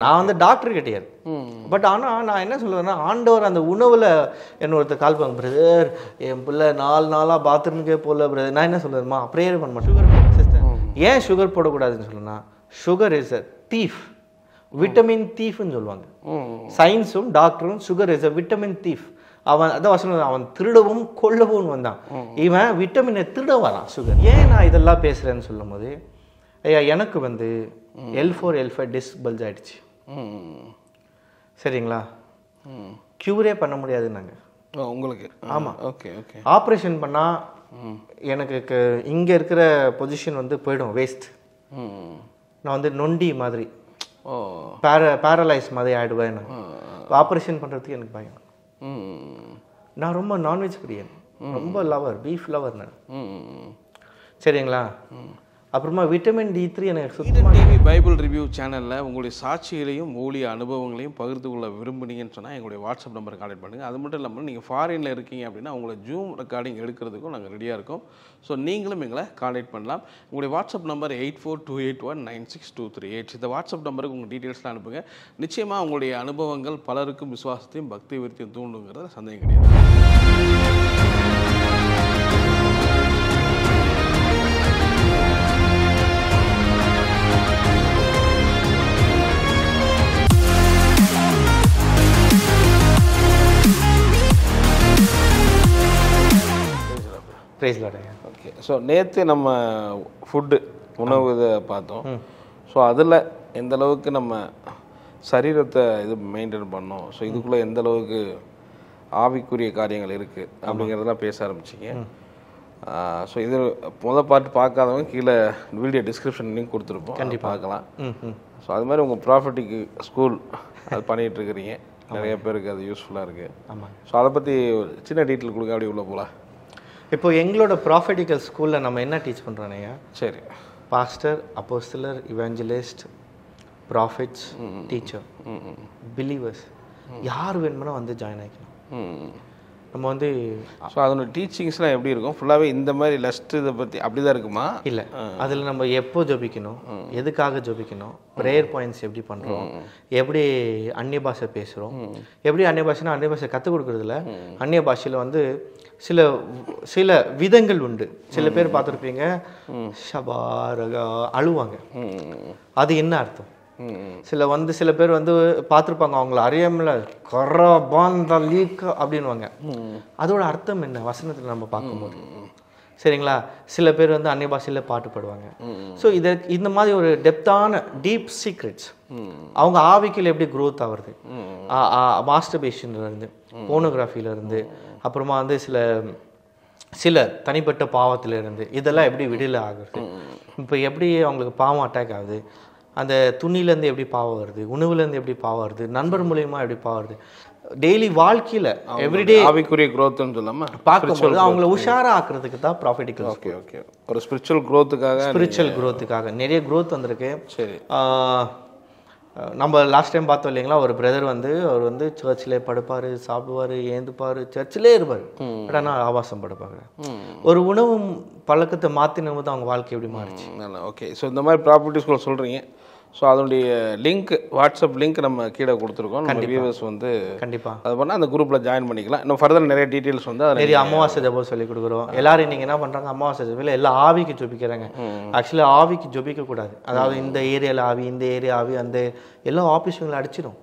நான் வந்து டாக்டர் கிடையாது. பட் ஆனால் நான் என்ன சொல்லுவேன்னா, ஆண்டவர் அந்த உணவில் என்ன ஒருத்தர் கால் பண்ணுங்க, பிரதர் என் பிள்ளை 4 நாளாக பாத்ரூமுக்கே போகல பிரதர். நான் என்ன சொல்லுவேன்மா, ப்ரேயர் பண்ண மாட்டேன். சுகர் சிஸ்டர் ஏன் சுகர் போடக்கூடாதுன்னு சொல்லுன்னா, sugar is a thief, vitamin தீஃப்னு சொல்லுவாங்க. சயின்ஸும் டாக்டரும் sugar is a vitamin thief. அவன் அதான் வசனம், அவன் திருடவும் கொல்லவும் வந்தான். இவன் விட்டமினை திருட வரான் சுகர். ஏன் நான் இதெல்லாம் பேசுகிறேன்னு சொல்லும் போது, ஐயா எனக்கு வந்து L4 L5 டிஸ்க் பல்ஜ் ஆயிடுச்சு. சரிங்களா, க்யூரே பண்ண முடியாதுன்னாங்க உங்களுக்கு. ஆமாம், ஓகே ஓகே. ஆப்ரேஷன் பண்ணால் எனக்கு இங்கே இருக்கிற பொசிஷன் வந்து போயிடும், வேஸ்ட். நான் வந்து நொண்டி மாதிரி, பேரலைஸ் மாதிரி ஆகிடுவேன். ஆப்ரேஷன் பண்ணுறதுக்கு எனக்கு பயம். நான் ரொம்ப நான்வெஜ் பிரியன், ரொம்ப லவர், பீஃப் லவர் நான். சரிங்களா, அப்புறமா விட்டமின் D3 எனக்கு சுத்தமாக. டிவி பைபிள் ரிவ்யூ சேனலில் உங்களுடைய சாட்சிகளையும் ஊழிய அனுபவங்களையும் பகிர்ந்து கொள்ள விரும்புனீங்கன்னு சொன்னால் எங்களுடைய வாட்ஸ்அப் நம்பரை கான்டெக்ட் பண்ணுங்கள். அது மட்டும் இல்லாமல் நீங்கள் ஃபாரினில் இருக்கீங்க அப்படின்னா உங்களை ஜூம் ரெக்கார்டிங் எடுக்கிறதுக்கும் நாங்கள் ரெடியாக இருக்கோம். ஸோ நீங்களும் எங்களை கான்டெக்ட் பண்ணலாம். உங்களுடைய வாட்ஸ்அப் நம்பர் 8428196238. இந்த வாட்ஸ்அப் நம்பருக்கு உங்கள் டீட்டெயில்ஸ்லாம் அனுப்புங்க. நிச்சயமாக உங்களுடைய அனுபவங்கள் பலருக்கும் விசுவாசத்தையும் பக்தி விருத்தியும் தூண்டுங்கிறத சந்தேகம் கிடையாது. Price Lord. ஓகே. ஸோ நேற்று நம்ம ஃபுட்டு உணவு இதை பார்த்தோம். ஸோ அதில் எந்த அளவுக்கு நம்ம சரீரத்தை இது மெயின்டைன் பண்ணோம், ஸோ இதுக்குள்ளே எந்த அளவுக்கு ஆவிக்குரிய காரியங்கள் இருக்குது அப்படிங்கிறதெல்லாம் பேச ஆரம்பிச்சிங்க. ஸோ இது முதல் பாட்டு பார்க்காதவங்க கீழே வீடியோ டிஸ்கிரிப்ஷன் லிங்க் கொடுத்துருப்போம், கண்டிப்பாக பார்க்கலாம். ஸோ அது மாதிரி உங்கள் ப்ராஃபிட்டிக்கு ஸ்கூல் அது பண்ணிகிட்டு இருக்கிறீங்க, நிறைய பேருக்கு அது யூஸ்ஃபுல்லாக இருக்குது. ஆமாம். ஸோ அதை பற்றி சின்ன டீட்டெயில் கொடுங்க, அப்படி உள்ள போகலாம். இப்போ எங்களோட ப்ராஃபெட்டிக்கல் ஸ்கூலில் நம்ம என்ன டீச் பண்ணுறோன்னேயா, சரி, பாஸ்டர், அப்போஸ்தலர், இவாஞ்சலிஸ்ட், ப்ராஃபிட்ஸ், டீச்சர், பிலீவர்ஸ் யார் வேணுமோ வந்து ஜாயின் ஆகிக்கணும். நம்ம வந்து ஸோ அதோட டீச்சிங்ஸ்லாம் எப்படி இருக்கும்? ஃபுல்லாகவே இந்த மாதிரி லஸ்ட் இதை பற்றி அப்படி தான் இருக்குமா? இல்லை, அதில் நம்ம எப்போ ஜபிக்கணும், எதுக்காக ஜபிக்கணும், ப்ரேயர் பாயிண்ட்ஸ் எப்படி பண்ணுறோம், எப்படி அந்நிய பாஷை பேசுகிறோம், எப்படி அந்நிய பாஷைனா அந்நிய பாஷை கற்றுக் கொடுக்குறதுல அந்நிய பாஷையில் வந்து சில விதங்கள் உண்டு. சில பேர் பார்த்துருப்பீங்க ஷபாரகா அழுவாங்க, அது என்ன அர்த்தம்? சில பேர் வந்து பார்த்துருப்பாங்க, அவங்கள அறியாமல கரபாந்த லீக் அப்படின்வாங்க, அதோட அர்த்தம் என்ன வசனத்தில் நம்ம பார்க்கும்போது. சரிங்களா, சில பேர் வந்து அந்நிய பாஷையில் பாட்டு பாடுவாங்க. ஸோ இந்த மாதிரி ஒரு டெப்தான டீப் சீக்ரெட்ஸ், அவங்க ஆவிக்கில் எப்படி க்ரோத் ஆகுறது, மாஸ்டர்பேஷன்லேருந்து, போனோகிராஃபிலேருந்து, அப்புறமா வந்து சில தனிப்பட்ட பாவத்திலிருந்து இதெல்லாம் எப்படி விடுதலை ஆகுறது, இப்போ எப்படி அவங்களுக்கு பாவம் அட்டாக் ஆகுது, அந்த துணிலேருந்து எப்படி பாவம் வருது, உணவுலேருந்து எப்படி பாவம் வருது, நண்பர் மூலியமாக எப்படி பாவம் வருது, டெய்லி வாழ்க்கையில் எவ்ரிடே ஆவிக்குரிய க்ரோத்னு சொல்லாமல் பார்க்கும்போது அவங்கள உஷாராக ஆக்குறதுக்கு தான் ப்ராஃபிட்டிக்கல். Okay okay. ஒரு ஸ்பிரிச்சுவல் க்ரோத்துக்காக நிறைய க்ரோத் வந்திருக்கு. சரி, நம்ம லாஸ்ட் டைம் பார்த்தோம் இல்லைங்களா, ஒரு பிரதர் வந்து அவர் வந்து சர்ச்சில் படுப்பார், சாப்பிடுவார், ஏந்துப்பார், சர்ச்சிலே இருப்பார், பட் ஆனால் ஆபாசம் படுப்பாங்க. ஒரு உணவு பழக்கத்தை மாற்றினது தான் அவங்க வாழ்க்கை எப்படி மாறிச்சு. ஓகே. ஸோ இந்த மாதிரி ப்ராப்பர்ட்டிஸ்குள்ள சொல்கிறீங்க. ஸோ அதனுடைய லிங்க், வாட்ஸ்அப் லிங்க் நம்ம கீழே கொடுத்துருக்கோம். நம்ம வியூவர்ஸ் வந்து கண்டிப்பாக அது பண்ணால் அந்த குரூப்பில் ஜாயின் பண்ணிக்கலாம். இன்னும் ஃபர்தர் நிறைய டீட்டெயில்ஸ் வந்து அதில் நிறைய அமாவாசை ஜபம் சொல்லி கொடுக்குறோம். எல்லாரும் நீங்கள் என்ன பண்ணுறாங்க, அமாவாசை ஜபத்தில் எல்லாம் ஆவிக்கு ஜபிக்கிறாங்க. ஆக்சுவலாக ஆவிக்கு ஜபிக்கக்கூடாது. அதாவது இந்த ஏரியாவில் ஆவி, இந்த ஏரியா ஆவி, அந்த எல்லா ஆஃபீஸுங்களை அடிச்சிடும்.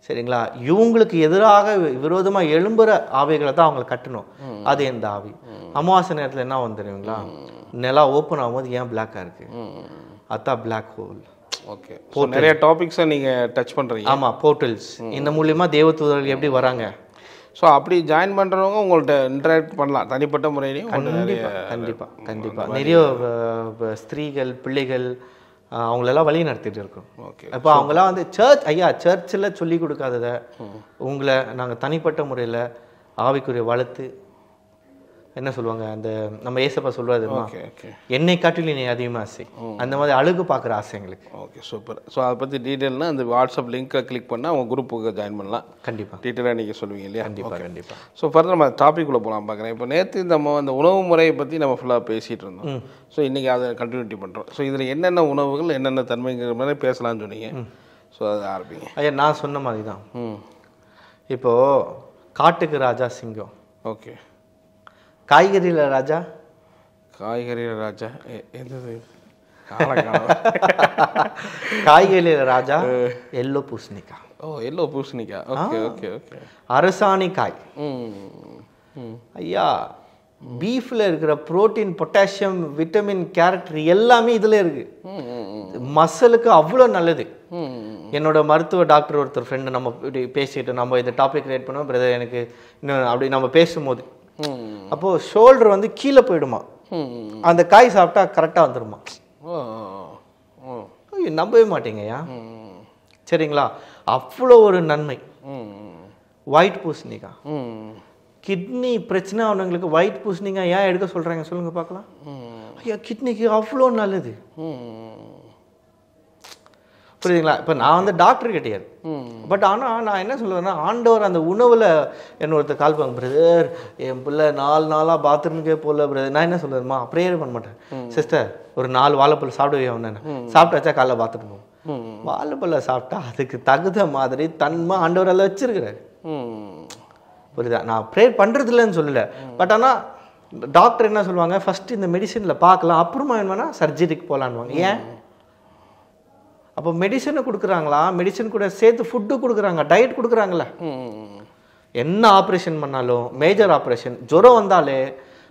சரிங்களா, இவங்களுக்கு எதிராக விரோதமாக எழும்புகிற ஆவிகளை தான் அவங்களை கட்டணும். அது எந்த ஆவி? அமாவாசை நேரத்தில் என்ன வந்து தெரியுங்களா, நிலா ஓப்பன் ஆகும்போது ஏன் பிளாக்காக இருக்குது, அதான் பிளாக் ஹோல். ஓகே. நிறைய டாபிக்ஸை நீங்கள் டச் பண்ணுறீங்க. ஆமாம், போர்ட்டல்ஸ். இந்த மூலியமாக தேவதூதர்கள் எப்படி வராங்க. ஸோ அப்படி ஜாயின் பண்ணுறவங்க உங்கள்கிட்ட இன்டராக்ட் பண்ணலாம் தனிப்பட்ட முறையிலையும். கண்டிப்பாக நிறைய ஸ்திரீகள், பிள்ளைகள் அவங்களெல்லாம் வழி நடத்திட்டு இருக்கோம். ஓகே. இப்போ அவங்களாம் வந்து சர்ச்சில் சொல்லி கொடுக்காததை உங்களை நாங்கள் தனிப்பட்ட முறையில் ஆவிக்குரிய வளர்த்து என்ன சொல்லுவாங்க, அந்த நம்ம ஏசப்பா சொல்றது, என்னை காட்டிலும் நீ அதிகமாக ஆசை, அந்த மாதிரி அழகு பார்க்குற ஆசை எங்களுக்கு. Okay, super. ஸோ அதை பற்றி டீட்டெயில்னா அந்த வாட்ஸ்அப் லிங்க்கை கிளிக் பண்ணால் அவங்க குரூப்புக்கு ஜாயின் பண்ணலாம். கண்டிப்பாக டீட்டெயிலாக நீங்கள் சொல்லுவீங்க இல்லையா? கண்டிப்பாக. ஸோ ஃபர்தர் நம்ம டாபிக்குள்ளே போகலாம் பார்க்குறேன். இப்போ நேற்று நம்ம அந்த உணவு முறையை பற்றி நம்ம ஃபுல்லாக பேசிகிட்டு இருந்தோம். ஸோ இன்றைக்கி அதை கண்டினியூட்டி பண்ணுறோம். ஸோ இதில் என்னென்ன உணவுகள் என்னென்ன தன்மைங்கிற மாதிரி பேசலாம்னு சொன்னீங்க. ஸோ அது ஆரம்பிங்க. ஐயா நான் சொன்ன மாதிரி தான். ம். இப்போது காட்டுக்கு ராஜா சிங்கம், ஓகே. காய்கறியில் ராஜா காய்கறியில் ராஜா எந்தது? காய்கறியில் ராஜா எல்லோ பூசணிக்காய். ஓ, எல்லோ பூசணிக்காய். Okay okay okay. அரசாணி காய். ஐயா பீஃபில் இருக்கிற புரோட்டீன், பொட்டாசியம், விட்டமின், கேரக்டர் எல்லாமே இதில் இருக்குது. மசிலுக்கு அவ்வளோ நல்லது. என்னோட மருத்துவ டாக்டர் ஒருத்தர் ஃப்ரெண்டு நம்ம இப்படி பேசிட்டு நம்ம இந்த டாபிக் கிரியேட் பண்ணுவோம் பிரதர் எனக்கு இன்னும் அப்படி நம்ம பேசும்போது அப்போது ஷோல்டர் வந்து கீழே போயிடுமா, அந்த காய் சாப்பிட்டா கரெக்டாக வந்துடுமா. நம்பவே மாட்டீங்கய்யா. சரிங்களா, அவ்வளோ ஒரு நன்மை. ஒயிட் பூசணிக்காய், கிட்னி பிரச்சனை அவங்களுக்கு ஒயிட் பூசணிக்காய் ஏன் எடுக்க சொல்கிறாங்க சொல்லுங்க பார்க்கலாம். ஐயா கிட்னிக்கு அவ்வளோ நல்லது. புரியுதுங்களா? இப்போ நான் வந்து டாக்டர் கிடையாது, பட் ஆனால் நான் என்ன சொல்லுவேன்னா ஆண்டவர் அந்த உணவில் என்ன ஒருத்தர் கால் பண்ணுங்க பிரதர் என் பிள்ளை 4 நாளாக பாத்ரூமுக்கே போகல பிரதர். நான் என்ன சொல்லுவேன்மா ப்ரேயர் பண்ண மாட்டேன். சிஸ்டர் ஒரு 4 வாழைப்பழம் சாப்பிடுவே ஒன்று சாப்பிட்டாச்சா காலைல பாத்ரூம் போகும். வாழைப்பழம் சாப்பிட்டா அதுக்கு தகுந்த மாதிரி தன்மை ஆண்டவர் எல்லாம் வச்சிருக்கிறாரு. புரியுதா? நான் ப்ரேயர் பண்ணுறது இல்லைன்னு சொல்லலை, பட் ஆனால் டாக்டர் என்ன சொல்லுவாங்க ஃபஸ்ட்டு இந்த மெடிசனில் பார்க்கலாம் அப்புறமா என்னன்னா சர்ஜரிக்கு போகலான்வாங்க. ஏன்? அப்போ மெடிசனை கொடுக்குறாங்களா, மெடிசன் கூட சேர்த்து ஃபுட்டு கொடுக்குறாங்க, டயட் கொடுக்குறாங்களா. என்ன ஆப்ரேஷன் பண்ணாலும் மேஜர் ஆப்ரேஷன் ஜுரம் வந்தாலே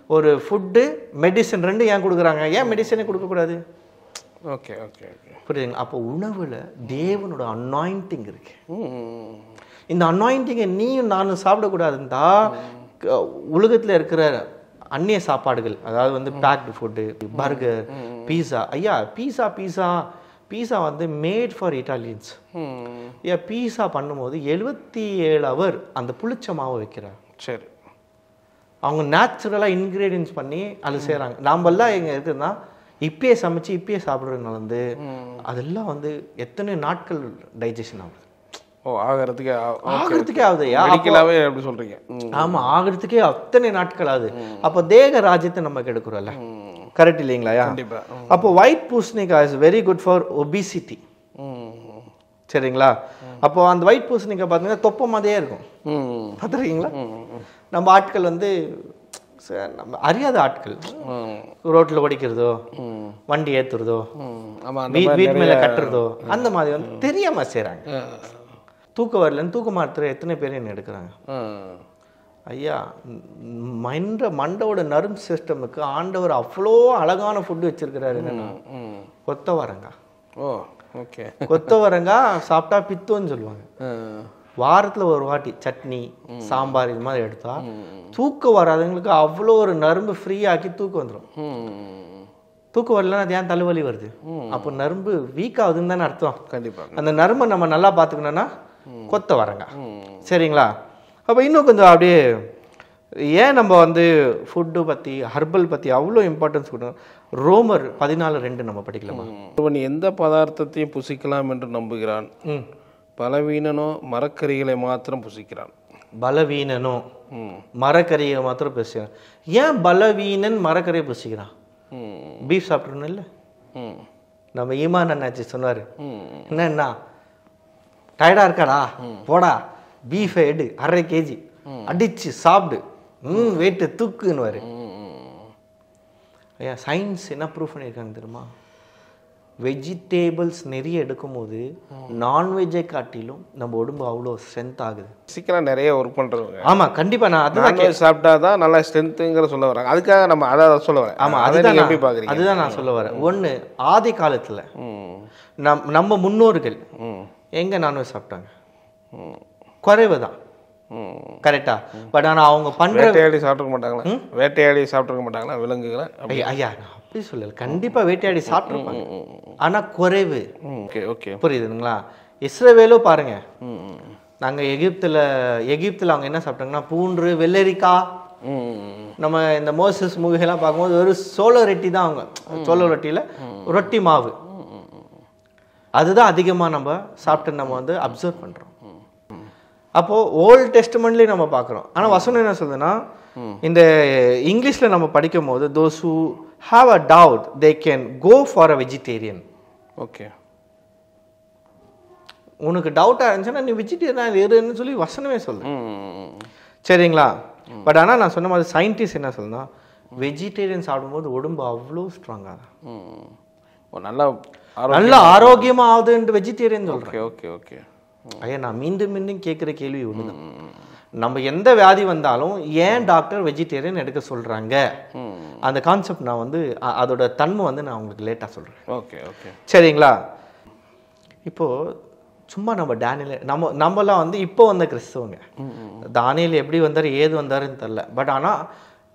ஒரு ஃபுட்டு மெடிசன் 2 ஏன் கொடுக்குறாங்க? ஏன் மெடிசனே கொடுக்கக்கூடாது? Okay okay okay. புரியுதுங்க? அப்போ உணவில் தேவனோட அனாயிண்டிங் இருக்கு. இந்த அனாயிண்டிங்கை நீயும் நானும் சாப்பிடக்கூடாதுந்தா உலகத்தில் இருக்கிற அந்நிய சாப்பாடுகள், அதாவது வந்து பேக்டு ஃபுட்டு, பர்கர், பீஸா. ஐயா பீஸா வந்து மேட் ஃபார் இட்டாலியன்ஸ். ஐயா பீஸா பண்ணும்போது 77 ஹவர் அந்த புளிச்ச மாவை வைக்கிறாங்க. சரி, அவங்க நேச்சுரலாக இன்க்ரீடியன்ஸ் பண்ணி அது செய்கிறாங்க. நாமெல்லாம் எங்கே இருக்குதுன்னா இப்பயே சமைச்சு இப்பயே சாப்பிட்றதுனால வந்து அதெல்லாம் வந்து எத்தனை நாட்கள் டைஜஷன் ஆகுது. ஓ, ஆகிறதுக்கே ஆகுது. மெடிக்கலாவே எப்படி சொல்றீங்க? ஆமா, ஆகிறதுக்கே அத்தனை நாட்கள் ஆகுது. அப்போ தேக ராஜ்யத்தை நம்ம கெடுக்கிறோம்ல, கரெக்ட் இல்லைங்களா? கண்டிப்பா. அப்போ ஒயிட் பூசணிக்காய் is very good for obesity. சரிங்களா? அப்போ அந்த ஒயிட் பூசணிக்காய் பார்த்தீங்கன்னா தொப்பை மாதிரியே இருக்கும். பார்த்துருக்கீங்களா? நம்ம ஆட்கள் வந்து நம்ம அறியாத ஆட்கள் ரோட்டில் ஓடிக்கிறதோ, வண்டி ஏற்றுறதோ, வீட்டு மேலே கட்டுறதோ, அந்த மாதிரி வந்து தெரியாமல் செய்கிறாங்க. தூக்கம் வரலன்னு தூக்க மாத்திரை எத்தனை பேர் என்ன எடுக்கிறாங்க. ஐயா மண்டோட நர்வ் சிஸ்டமுக்கு ஆண்டவர் அவ்வளோ அழகான ஃபுட்டு வச்சிருக்கிறாரு. என்னன்னா கொத்தவரங்காய். ஓ, ஓகே. கொத்தவரங்காய் சாப்பிட்டா பித்தோன்னு சொல்லுவாங்க. வாரத்தில் ஒரு வாட்டி சட்னி சாம்பார் இது மாதிரி எடுத்தா தூக்கம் வராதவங்களுக்கு அவ்வளோ ஒரு நரம்பு ஃப்ரீ ஆக்கி தூக்கம் வந்துடும். தூக்கம் வரலன்னா அது ஏன் தலைவலி வருது? அப்போ நரம்பு வீக் ஆகுதுன்னு தானே அர்த்தம். கண்டிப்பாக அந்த நரம்பை நம்ம நல்லா பார்த்துக்கணும்னா கொத்தவரங்காய். சரிங்களா? அப்போ இன்னும் கொஞ்சம் அப்படியே ஏன் நம்ம வந்து ஃபுட்டு பற்றி ஹர்பல் பற்றி அவ்வளோ இம்பார்ட்டன்ஸ் கொடுக்கணும். ரோமர் 14:2 நம்ம படிக்கலாமா? ஒருவன் எந்த பதார்த்தத்தையும் புசிக்கலாம் என்று நம்புகிறான், பலவீனனோ மரக்கறிகளை மாத்திரம் புசிக்கிறான். பலவீனனோ மரக்கறியை மாத்திரம் புசிக்கிறான். ஏன் பலவீனன் மரக்கறியை புசிக்கிறான்? பீஃப் சாப்பிட்றணும் இல்லை? நம்ம ஈமான் அண்ணாச்சி சொன்னார், என்னன்னா டயர்டாக இருக்காடா போடா பீஃபை எடு 1/2 kg அடிச்சு சாப்பிடு, வெயிட்டு தூக்குன்னு. ஐயா சயின்ஸ் என்ன ப்ரூவ் பண்ணியிருக்காங்க தெரியுமா? வெஜிடேபிள்ஸ் நிறைய எடுக்கும்போது நான்வெஜ்ஜை காட்டிலும் நம்ம உடம்பு அவ்வளோ ஸ்ட்ரென்த் ஆகுது. சீக்கிரம் நிறைய ஒர்க் பண்ணுறவங்க. ஆமாம் கண்டிப்பாக. நான் அதுதான் சாப்பிட்டா தான் நல்லா ஸ்ட்ரென்த்துங்கிற சொல்ல வராங்க. அதுக்காக நம்ம அதை சொல்ல வரேன். ஆமாம், அதுதான் எப்படி பார்க்குறீங்க? அதுதான் நான் சொல்ல வரேன். ஒன்று, ஆதி காலத்தில் நம்ம முன்னோர்கள் எங்கே நான்வெஜ் சாப்பிட்டாங்க? குறைவு தான், கரெக்டா? பட் ஆனால் அவங்க பண்ணுற வேட்டையாடி சாப்பிட்ருக்க மாட்டாங்களா? வேட்டையாடி சாப்பிட்ருக்க மாட்டாங்களா விலங்குகளை? ஐயா நான் அப்படி சொல்லலை, கண்டிப்பாக வேட்டையாடி சாப்பிட்ருப்பாங்க, ஆனால் குறைவு. ஓகே ஓகே, புரியுதுங்களா? இஸ்ரவேலோ பாருங்க, நாங்கள் எகிப்தில் அவங்க என்ன சாப்பிட்டாங்கன்னா பூண்டு, வெள்ளரிக்காய். நம்ம இந்த மோசஸ் மூவிகள்லாம் பார்க்கும்போது ஒரு சோள ரொட்டி தான், அவங்க சோள ரொட்டியில் ரொட்டி மாவு, அதுதான் அதிகமாக நம்ம சாப்பிட்டு நம்ம வந்து அப்சர்வ் பண்ணுறோம். அப்போது ஓல்டு டெஸ்டமெண்ட்லேயும் நம்ம பார்க்குறோம். ஆனால் வசனம் என்ன சொல்லுதுன்னா, இந்த இங்கிலீஷில் நம்ம படிக்கும் போது those who have a doubt they can go for a vegetarian. Okay, உனக்கு டவுட்டாக இருந்துச்சுன்னா நீ வெஜிடேரியன் இருன்னு சொல்லி வசனமே சொல்லு. சரிங்களா? பட் ஆனால் நான் சொன்ன மாதிரி சயின்டிஸ்ட் என்ன சொல்லுன்னா, வெஜிடேரியன் சாப்பிடும்போது உடம்பு அவ்வளோ ஸ்ட்ராங்காக நல்லா ஆரோக்கியமாக ஆகுதுன்ட்டு வெஜிடேரியன் சொல்கிறேன். Okay okay. ஐயா நான் மீண்டும் மீண்டும் கேட்குற கேள்வி ஒன்று தான். நம்ம எந்த வியாதி வந்தாலும் ஏன் டாக்டர் வெஜிடேரியன் எடுக்க சொல்கிறாங்க, அந்த கான்செப்ட் நான் வந்து அதோட தன்மை வந்து நான் உங்களுக்கு லேட்டாக சொல்கிறேன். Okay okay. சரிங்களா? இப்போது சும்மா நம்ம டேனியல் நம்மலாம் வந்து இப்போ வந்த கிறிஸ்தவங்க, தானியேல் எப்படி வந்தார் ஏது வந்தாருன்னு தெரில. பட் ஆனால்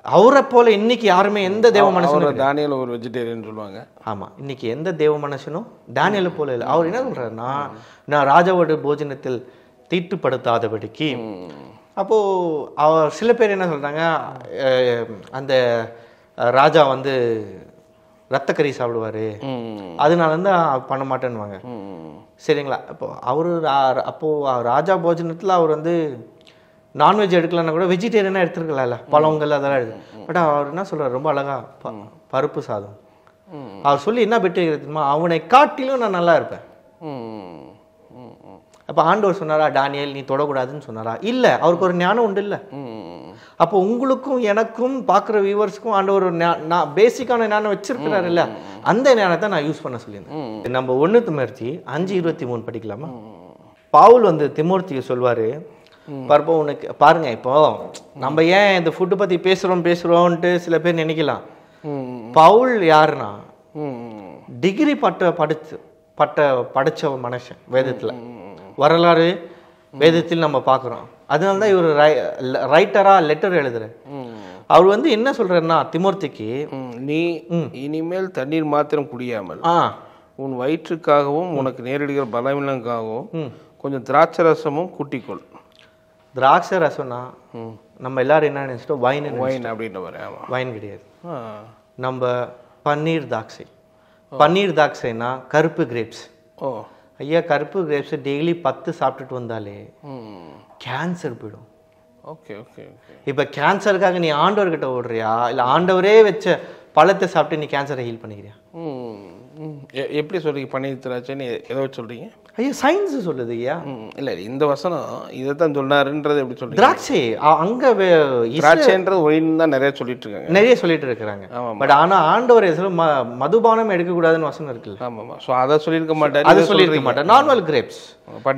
அவரை போல இன்னைக்கு யாருமே எந்த தேவ மனுஷனும், தானியேல் ஒரு வெஜிடேரியன் சொல்லுவாங்க. ஆமாம், இன்னைக்கு எந்த தேவ மனுஷனும் தானியேல் போல இல்லை. அவர் என்ன சொல்கிறாருன்னா, நான் ராஜாவோட போஜனத்தில் தீட்டுப்படுத்தாதபடிக்கு. அப்போது அவர் சில பேர் என்ன சொல்கிறாங்க, அந்த ராஜா வந்து ரத்தக்கறி சாப்பிடுவார், அதனால வந்து பண்ண மாட்டேன்னுவாங்க. சரிங்களா? அப்போது ராஜா போஜனத்தில் அவர் வந்து நான்வெஜ் எடுக்கலன்னா கூட வெஜிடேரியனாக எடுத்துருக்கலாம்ல, பழங்கள் அதெல்லாம் எடுத்து. பட் அவர் என்ன சொல்கிறார் ரொம்ப அழகாக, பருப்பு சாதம். அவர் சொல்லி என்ன பெற்று தெரியுமா, அவனை காட்டிலும் நான் நல்லா இருப்பேன். அப்போ ஆண்டவர் சொன்னாரா டானியேல் நீ தொடக்கூடாதுன்னு சொன்னாரா? இல்லை, அவருக்கு ஒரு ஞானம் உண்டு இல்லை. அப்போ உங்களுக்கும் எனக்கும் பார்க்குற வியூவர்ஸுக்கும் ஆண்டவர் ஒரு பேசிக்கான ஞானம் வச்சிருக்கிறாரு இல்லை, அந்த ஞானத்தை நான் யூஸ் பண்ண சொல்லியிருந்தேன். நம்ம 1 திமோத்தி 5:23 படிக்கலாமா? பவுல் வந்து திமோத்தியை சொல்வார், பார்ப்போம் உனக்கு பாருங்க, இப்போ நம்ம ஏன் இந்த ஃபுட்டு பற்றி பேசுகிறோன்ட்டு சில பேர் நினைக்கலாம். பவுல் யாருன்னா டிகிரி படித்த மனுஷன், வேதத்தில் வரலாறு வேதத்தில் நம்ம பார்க்குறோம். அதனால தான் இவர் ரைட்டராக லெட்டர் எழுதுறாரு. அவர் வந்து என்ன சொல்றாருன்னா திமோத்திக்கு, நீ இனிமேல் தண்ணீர் மாத்திரம் குடியாமல் உன் வயிற்றுக்காகவும் உனக்கு நேரிடுகிற பலவீனங்களுக்காகவும் கொஞ்சம் திராட்சை ரசமும் கூட்டிக்கொள். திராட்சை ரசம்னா நம்ம எல்லாரும் என்ன நினைச்சிட்டோம், வைன் அப்படின்னு. வைன் கிடையாது. நம்ம பன்னீர் தாக்ஸைனா கருப்பு கிரேப்ஸ். ஐயா கருப்பு கிரேப்ஸ் டெய்லி 10 சாப்பிட்டுட்டு வந்தாலே கேன்சர் போயிடும். Okay okay okay. இப்போ கேன்சருக்காக நீ ஆண்டவர்கிட்ட ஓடுறியா, இல்லை ஆண்டவரே வச்ச பழத்தை சாப்பிட்டு நீ கேன்சரை ஹீல் பண்ணிக்கிறியா? எப்படி சொல்றீங்க பன்னீர் திராட்சைன்னு ஏதோ சொல்றீங்க? ஐயா சயின்ஸ் சொல்லுது ஐயா. இல்லை இந்த வசனம் இதை தான் சொன்னாருன்றது எப்படி சொல்றீங்க? திராட்சை அங்கே திராட்சைன்றது ஒயின் தான் நிறைய சொல்லிட்டு இருக்காங்க, நிறைய சொல்லிட்டு இருக்கிறாங்க. பட் ஆனால் ஆண்டவர் மதுபானம் எடுக்கக்கூடாதுன்னு வசனம் இருக்குல்ல. ஆமாம், ஸோ அதை சொல்லியிருக்க மாட்டார், அதை சொல்லியிருக்க மாட்டார். Normal grapes.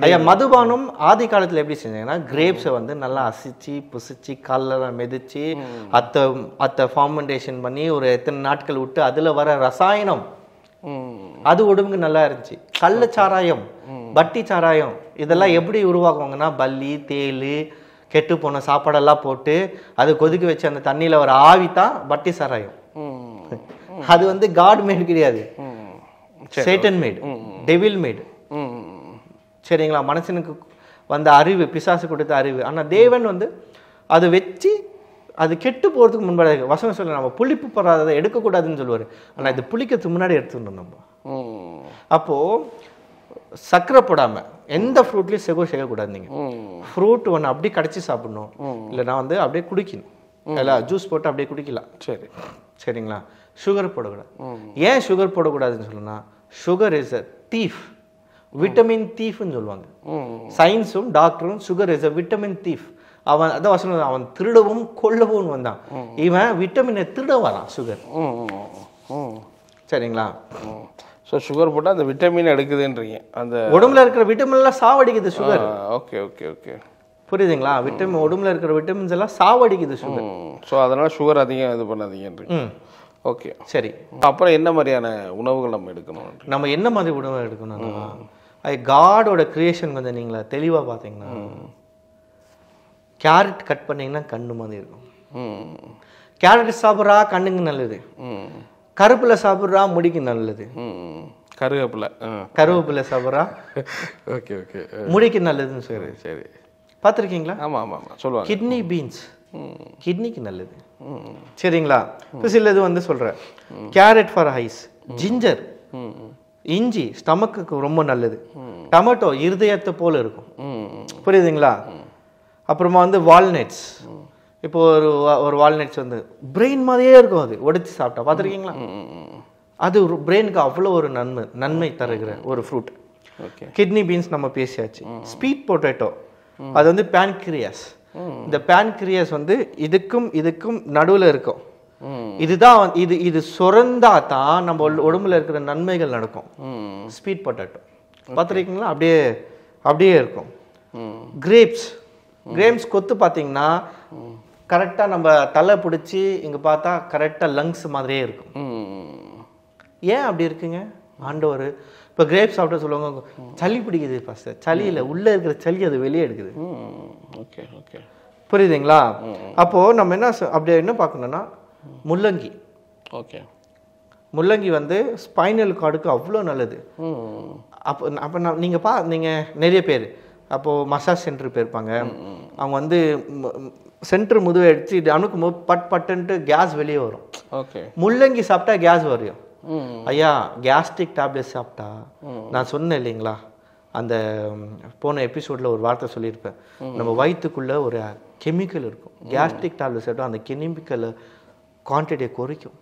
ஐயா மதுபானம் ஆதி காலத்தில் எப்படி செஞ்சாங்கன்னா, கிரேப்ஸை வந்து நல்லா அசிச்சு புசிச்சு காலில் மிதிச்சு அத்தை ஃபார்மெண்டேஷன் பண்ணி ஒரு எத்தனை நாட்கள் விட்டு அதில் வர ரசாயனம் அது உடம்புக்கு நல்லா இருந்துச்சு. கள்ளச்சாராயம், பட்டி சாராயம் இதெல்லாம் எப்படி உருவாக்குவாங்கன்னா, பல்லி தேல் கெட்டு போன சாப்பாடெல்லாம் போட்டு அது கொதிக்க வச்சு அந்த தண்ணியில் ஒரு ஆவி தான் பட்டி சாராயம். அது வந்து காட் மேட் கிடையாது, சேட்டன் மேட், டெவில் மேட். சரிங்களா? மனுஷனுக்கு வந்த அறிவு, பிசாசு கொடுத்த அறிவு. ஆனால் தேவன் வந்து அதை வச்சு அது கெட்டு போகிறதுக்கு முன்னாடி வசனம் சொல்ல, நம்ம புளிப்பு படாததை எடுக்கக்கூடாதுன்னு சொல்லுவார். ஆனால் இது புளிக்கிறதுக்கு முன்னாடி எடுத்துடணும் நம்ம. அப்போது சர்க்கரை போடாமல் எந்த ஃப்ரூட்லேயும் சேர்க்கக்கூடாது. நீங்கள் ஃப்ரூட் ஒன்று அப்படியே கடிச்சு சாப்பிடணும், இல்லைனா வந்து அப்படியே குடிக்கணும், இல்லை ஜூஸ் போட்டு அப்படியே குடிக்கலாம். சரி சரிங்களா? சுகர் போடக்கூடாது. ஏன் சுகர் போடக்கூடாதுன்னு சொல்லுன்னா, sugar is a thief, vitamin தீஃப்னு சொல்லுவாங்க. சயின்ஸும் டாக்டரும் sugar is a vitamin thief. அவன் அதான் வசனம், அவன் திருடவும் கொல்லவும் வந்தான், இவன் விட்டமினை திருட வரான் சுகர். சரிங்களா? ஸோ சுகர் போட்டால் அந்த விட்டமின் எடுக்குதுன்றீங்க, அந்த உடம்புல இருக்கிற விட்டமின்லாம் சாவடிக்குது சுகர். ஓகே ஓகே ஓகே, புரியுதுங்களா? விட்டமின் உடம்புல இருக்கிற விட்டமின்ஸ் எல்லாம் சாவடிக்குது சுகர். ஸோ அதனால சுகர் அதிகம் இது பண்ணாதீங்கன்றீங்க. ஓகே சரி. அப்புறம் என்ன மாதிரியான உணவுகள் நம்ம எடுக்கணும்? நம்ம என்ன மாதிரி உணவு எடுக்கணும்னா, காடோட கிரியேஷன் கொஞ்சம் நீங்களா தெளிவாக பார்த்தீங்கன்னா, கேரட் கட் பண்ணிங்கன்னா கண்ணு மாதிரி இருக்கும். கேரட் சாப்பிட்றா கண்ணுக்கு நல்லது, கருப்பில் சாப்பிட்றா முடிக்கு நல்லது, கருவேப்பிலை சாப்பிட்றா ஓகே ஓகே முடிக்கு நல்லதுன்னு. சரி சரி, பார்த்துருக்கீங்களா? ஆமாம் ஆமாம் ஆமாம் சொல்லுவாங்க. கிட்னி பீன்ஸ் கிட்னிக்கு நல்லது. சரிங்களா? இப்போ சிலது வந்து சொல்கிறேன், கேரட் ஃபார் ஐஸ், ஜிஞ்சர் இஞ்சி ஸ்டமக்குக்கு ரொம்ப நல்லது, டொமேட்டோ இருதயத்தை போல் இருக்கும். புரியுதுங்களா? அப்புறமா வந்து வால்நட்ஸ், இப்போ ஒரு வால்நட்ஸ் வந்து பிரெயின் மாதிரியே இருக்கும், அது உடைச்சி சாப்பிட்டா பார்த்துருக்கீங்களா? அது ஒரு பிரெயினுக்கு அவ்வளோ ஒரு நன்மை தருகிற ஒரு ஃப்ரூட். ஓகே. கிட்னி பீன்ஸ் நம்ம பேசியாச்சு. ஸ்வீட் பொட்டேட்டோ அது வந்து பேன்கிரியாஸ். இந்த பேன்கிரியாஸ் வந்து இதுக்கும் நடுவில் இருக்கும். இதுதான் இது சுரந்தா தான் நம்ம உடம்புல இருக்கிற நன்மைகள் நடக்கும். ஸ்வீட் பொட்டேட்டோ பார்த்துருக்கீங்களா? அப்படியே இருக்கும். கிரேப்ஸ் கொத்து பார்த்தீங்கன்னா கரெக்டாக நம்ம தலை பிடிச்சி இங்கே பார்த்தா கரெக்டாக லங்ஸ் மாதிரியே இருக்கும். ஏன் அப்படி இருக்குங்க? ஆண்டவர் இப்போ கிரேப்ஸ் சாப்பிட்டு சொல்லுவாங்க சளி பிடிக்குது. ஃபஸ்ட்டு சளி இல்லை, உள்ளே இருக்கிற சளி அது வெளியே எடுக்குது. ஓகே ஓகே, புரியுதுங்களா? அப்போது நம்ம அப்படி என்ன பார்க்கணுன்னா முள்ளங்கி. ஓகே. முள்ளங்கி வந்து ஸ்பைனல் கார்டுக்கு அவ்வளோ நல்லது. அப்போ நீங்கள் நிறைய பேர் அப்போது மசாஜ் சென்டர் போயிருப்பாங்க. அவங்க வந்து சென்டர் முதுவை எடுத்து அணுக்கும் போது பட்டுன்ட்டு கேஸ் வெளியே வரும். ஓகே. முள்ளங்கி சாப்பிட்டா கேஸ் வரும். ஐயா கேஸ்ட்ரிக் டேப்லெட் சாப்பிட்டா நான் சொன்னேன் இல்லைங்களா, அந்த போன எபிசோடில் ஒரு வார்த்தை சொல்லியிருப்பேன், நம்ம வயிற்றுக்குள்ளே ஒரு கெமிக்கல் இருக்கும். கேஸ்ட்ரிக் டேப்லெட் சாப்பிட்டா அந்த கெமிக்கல் குவான்டிட்டியை குறைக்கும்.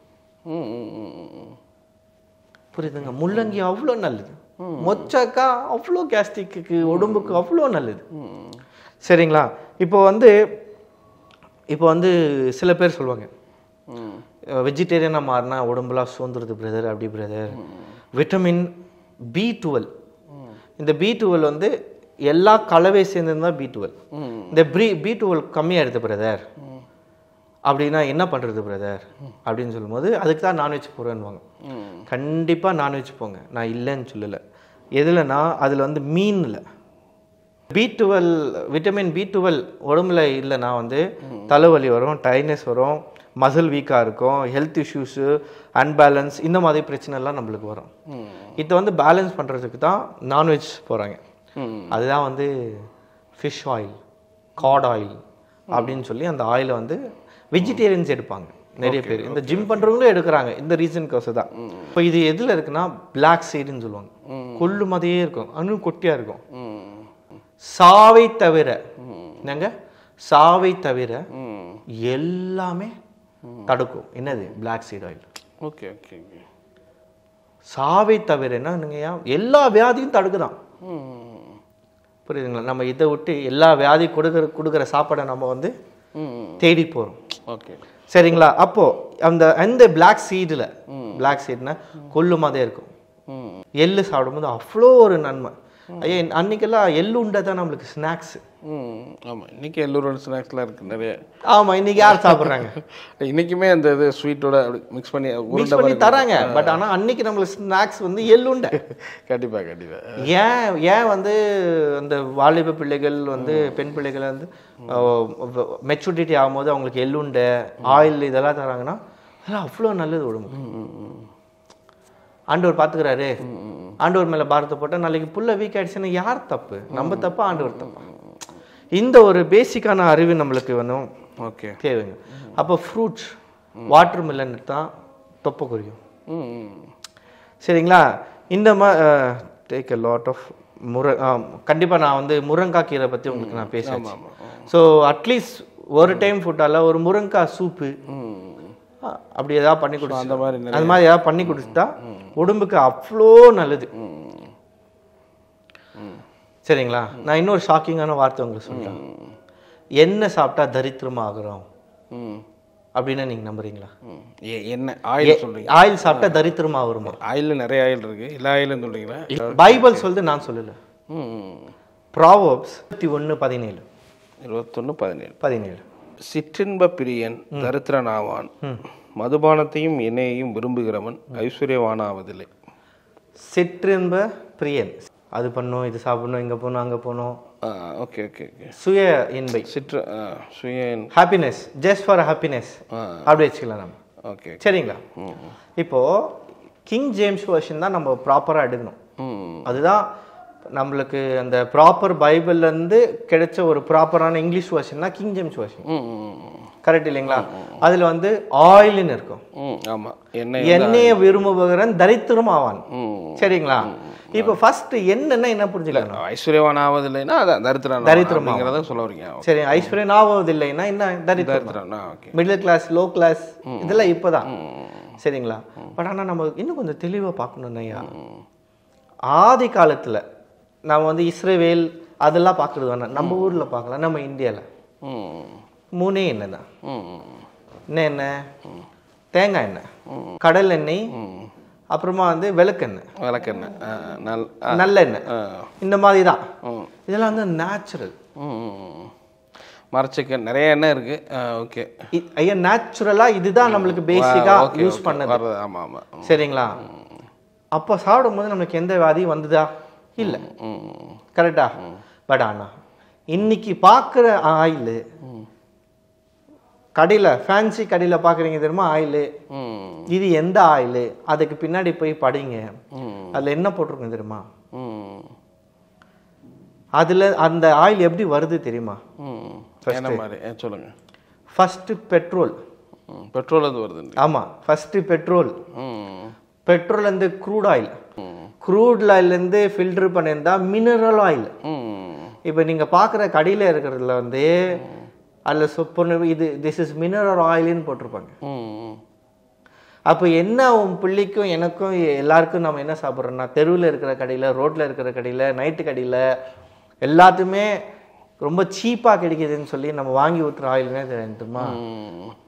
புரியுதுங்க? முள்ளங்கி அவ்வளோ நல்லது. மொச்சக்கா அவ்வளோ கேஸ்ட்ரிக்கு உடம்புக்கு அவ்வளோ நல்லது. சரிங்களா? இப்போ வந்து சில பேர் சொல்லுவாங்க வெஜிடேரியனாக மாறினா உடம்புலாம் சோர்ந்துருது பிரதர். அப்படி பிரதர், விட்டமின் B12, இந்த B12 வந்து எல்லா கலவை சேர்ந்துருந்தா B12. இந்த B12 கம்மியாகிடுது பிரதர், அப்படின்னா என்ன பண்ணுறது பிரதர் அப்படின்னு சொல்லும்போது அதுக்கு தான் நான்வெஜ் போகிறேன்னுவாங்க. கண்டிப்பாக நான்வெஜ் போங்க, நான் இல்லைன்னு சொல்லலை. எதுலன்னா அதில் வந்து மீனில் B12 விட்டமின் B12 உடம்புல இல்லைன்னா வந்து தலைவலி வரும், டைட்னஸ் வரும், மசில் வீக்காக இருக்கும், ஹெல்த் இஷ்யூஸு, அன்பேலன்ஸ், இந்த மாதிரி பிரச்சனைலாம் நம்மளுக்கு வரும். இதை வந்து பேலன்ஸ் பண்ணுறதுக்கு தான் நான்வெஜ் போகிறாங்க. அதுதான் வந்து ஃபிஷ் ஆயில், காட் ஆயில் அப்படின்னு சொல்லி அந்த ஆயிலை வந்து வெஜிடேரியன்ஸ் எடுப்பாங்க நிறைய பேர். இந்த ஜிம் பண்ணுறவங்களும் எடுக்கிறாங்க இந்த ரீசனுக்கோசம் தான். இப்போ இது எதில் இருக்குன்னா பிளாக் சீடுன்னு சொல்லுவாங்க. கொள்ளு மாதிரியே இருக்கும், இன்னும் கொட்டியாக இருக்கும். சாவை தவிர எல்லாமே தடுக்கும். என்னது? Black seed oil. Okay okay. சாவை தவிர என்னங்கய்யா எல்லா வியாதியும் தடுக்குதான். புரியுதுங்களா? நம்ம இதை விட்டு எல்லா வியாதி கொடுக்குற சாப்பாடை நம்ம வந்து தேடி போகிறோம். ஓகே, சரிங்களா? அப்போது அந்த பிளாக் சீட்னா கொள்ளு மாதிரியே இருக்கும். எள்ளு சாப்பிடும்போது அவ்வளோ ஒரு நன்மை. ஐயா அன்னைக்கெல்லாம் எள்ளு உண்டை தான் நம்மளுக்கு ஸ்நாக்ஸ். ஆமாம், இன்றைக்கி எல்லோரோட ஸ்நாக்ஸ்லாம் இருக்குது நிறைய. ஆமாம், இன்றைக்கி யார் சாப்பிட்றாங்க? இன்றைக்குமே அந்த இது ஸ்வீட்டோட அப்படி மிக்ஸ் பண்ணி தராங்க. பட் ஆனால் அன்னைக்கு நம்மளுக்கு ஸ்நாக்ஸ் வந்து எள்ளுண்டை. கண்டிப்பாக. ஏன் வந்து அந்த வாலிப பிள்ளைகள் வந்து பெண் பிள்ளைகள் வந்து மெச்சூரிட்டி ஆகும்போது அவங்களுக்கு எள்ளுண்டை, ஆயில் இதெல்லாம் தராங்கன்னா அதெல்லாம் அவ்வளோ நல்லது உடம்பு. ஆண்டவர் பார்த்துக்கிறாரு. ஆண்டவர் மேலே பாரத்தை போட்டால் நாளைக்கு புள்ள வீக் ஆயிடுச்சுன்னா யார் தப்பு? நம்ம தப்பா ஆண்டவர் தப்பா? இந்த ஒரு பேசிக்கான அறிவு நம்மளுக்கு வேணும். ஓகே, தேவைங்க. அப்போ ஃப்ரூட்ஸ், வாட்டர் மில்லன் தான் தொப்பை குறையும். சரிங்களா? இந்த டேக் எ லாட் ஆஃப் கண்டிப்பாக நான் வந்து முருங்காய் கீரை பற்றி உங்களுக்கு நான் பேசுவேன். ஸோ அட்லீஸ்ட் ஒரு டைம் ஃபுட்டால் ஒரு முருங்காய் சூப்பு அப்படி ஏதாவது பண்ணி கொடுத்து அந்த மாதிரி ஏதாவது பண்ணி கொடுத்துட்டா உடம்புக்கு அவ்வளோ நல்லது. சரிங்களா? நான் இன்னொரு ஷாக்கிங்கான வார்த்தை உங்களுக்கு சொல்றேன். என்ன சாப்பிட்டா தரித்திரமா ஆகுறோம் அப்படின்னு நீங்க நம்புறீங்களா? என்ன ஆயில் சொல்றீங்க? ஆயில் சாப்பிட்டா தரித்திரமா வருமா? ஆயில் நிறைய ஆயில் இருக்கு, எல்லா ஆயிலும் சொல்றீங்களா? பைபிள் சொல்லுது, நான் சொல்லல. ப்ராவர்ப்ஸ் 21:17. 21:17. சிற்றின்ப பிரியன் தரித்திரன் ஆவான், மதுபானத்தையும் எண்ணெயையும் விரும்புகிறவன் ஐஸ்வர்யவானாவதில்லை. சிற்றின்ப பிரியன், அது பண்ணும், இது சாப்பிடணும், இங்கே போகணும், அங்கே போகணும். Okay okay okay. சுய இன்பை, சுய ஹாப்பினஸ், ஜஸ்ட் ஃபார் ஹாப்பினஸ் அப்படி வச்சுக்கலாம் நம்ம. ஓகே, சரிங்களா? இப்போ கிங் ஜேம்ஸ் வெர்ஷன் தான் நம்ம ப்ராப்பராக எடுக்கணும். அதுதான் நம்மளுக்கு அந்த ப்ராப்பர் பைபிள்லேருந்து கிடைச்ச ஒரு ப்ராப்பரான இங்கிலீஷ் வெர்ஷன் தான் கிங் ஜேம்ஸ் வெர்ஷன். கரெக்ட் இல்லைங்களா? அதில் வந்து ஆயில்னு இருக்கும். ஆமாம், எண்ணெயை விரும்புகிறவன் தரித்திரம் ஆவான். சரிங்களா? இப்போ ஃபர்ஸ்ட் என்னன்னா என்ன புரிஞ்சுக்கலாம்? ஐஸ்வர்யவான் ஆவதில்லைன்னா அதான் தரித்திரம்ங்கிறத சொல்ல வரீங்க. சரி, ஐஸ்வர்யன் ஆவதில்லைன்னா என்ன? தரித்திரம். மிடில் கிளாஸ், லோ கிளாஸ், இதெல்லாம் இப்போதான். சரிங்களா? பட் ஆனால் நம்ம இன்னும் கொஞ்சம் தெளிவாக பார்க்கணும். ஆதி காலத்தில் நம்ம வந்து இஸ்ரேவேல் அதெல்லாம் பார்க்குறது வேணாம், நம்ம ஊரில் பார்க்கலாம். நம்ம இந்தியாவில் 3 எண்ணெய் தான். என்ன எண்ணெய்? தேங்காய் எண்ணெய், கடல் எண்ணெய், அப்புறமா வந்து விளக்கெண்ணெய், நல்லெண்ணெய், இந்த மாதிரி தான். இதெல்லாம் வந்து நேச்சுரல். மரச்செக்கு நிறைய எண்ணெய் இருக்கு. ஓகே ஐயா, நேச்சுரலாக இதுதான் நம்மளுக்கு பேசிக்காக யூஸ் பண்ணது. ஆமாம் ஆமாம். சரிங்களா? அப்போ சாப்பிடும் போது நம்மளுக்கு எந்த வியாதியும் வந்ததா இல்லை. கரெக்டா? பட் ஆனால் இன்னைக்கு பார்க்குற ஆயில் கடையில், ஃபேன்சி கடையில் பார்க்குறீங்க தெரியுமா ஆயிலு, இது எந்த ஆயிலு, அதுக்கு பின்னாடி போய் படிங்க, அதில் என்ன போட்டிருக்கோம் தெரியுமா? அதில் அந்த ஆயில் எப்படி வருது தெரியுமா? சொல்லுங்க. ஃபர்ஸ்ட் பெட்ரோல் அது வருது. ஆமாம், ஃபர்ஸ்ட் பெட்ரோல்லேருந்து க்ரூட் ஆயில், க்ரூட் ஆயிலேருந்து ஃபில்டர் பண்ணியிருந்தா மினரல் ஆயில். இப்போ நீங்கள் பார்க்குற கடையில் இருக்கிறதுல வந்து அதில் சொப்பொன்று இது திஸ் இஸ் மினரல் ஆயில்னு போட்டிருப்பாங்க. அப்போ என்ன உன் பிள்ளைக்கும் எனக்கும் எல்லாருக்கும் நம்ம என்ன சாப்பிட்றோன்னா, தெருவில் இருக்கிற கடையில், ரோட்டில் இருக்கிற கடையில், நைட்டு கடையில் எல்லாத்துமே ரொம்ப சீப்பாக கிடைக்குதுன்னு சொல்லி நம்ம வாங்கி ஊற்றுற ஆயிலுமே தெரியுமா?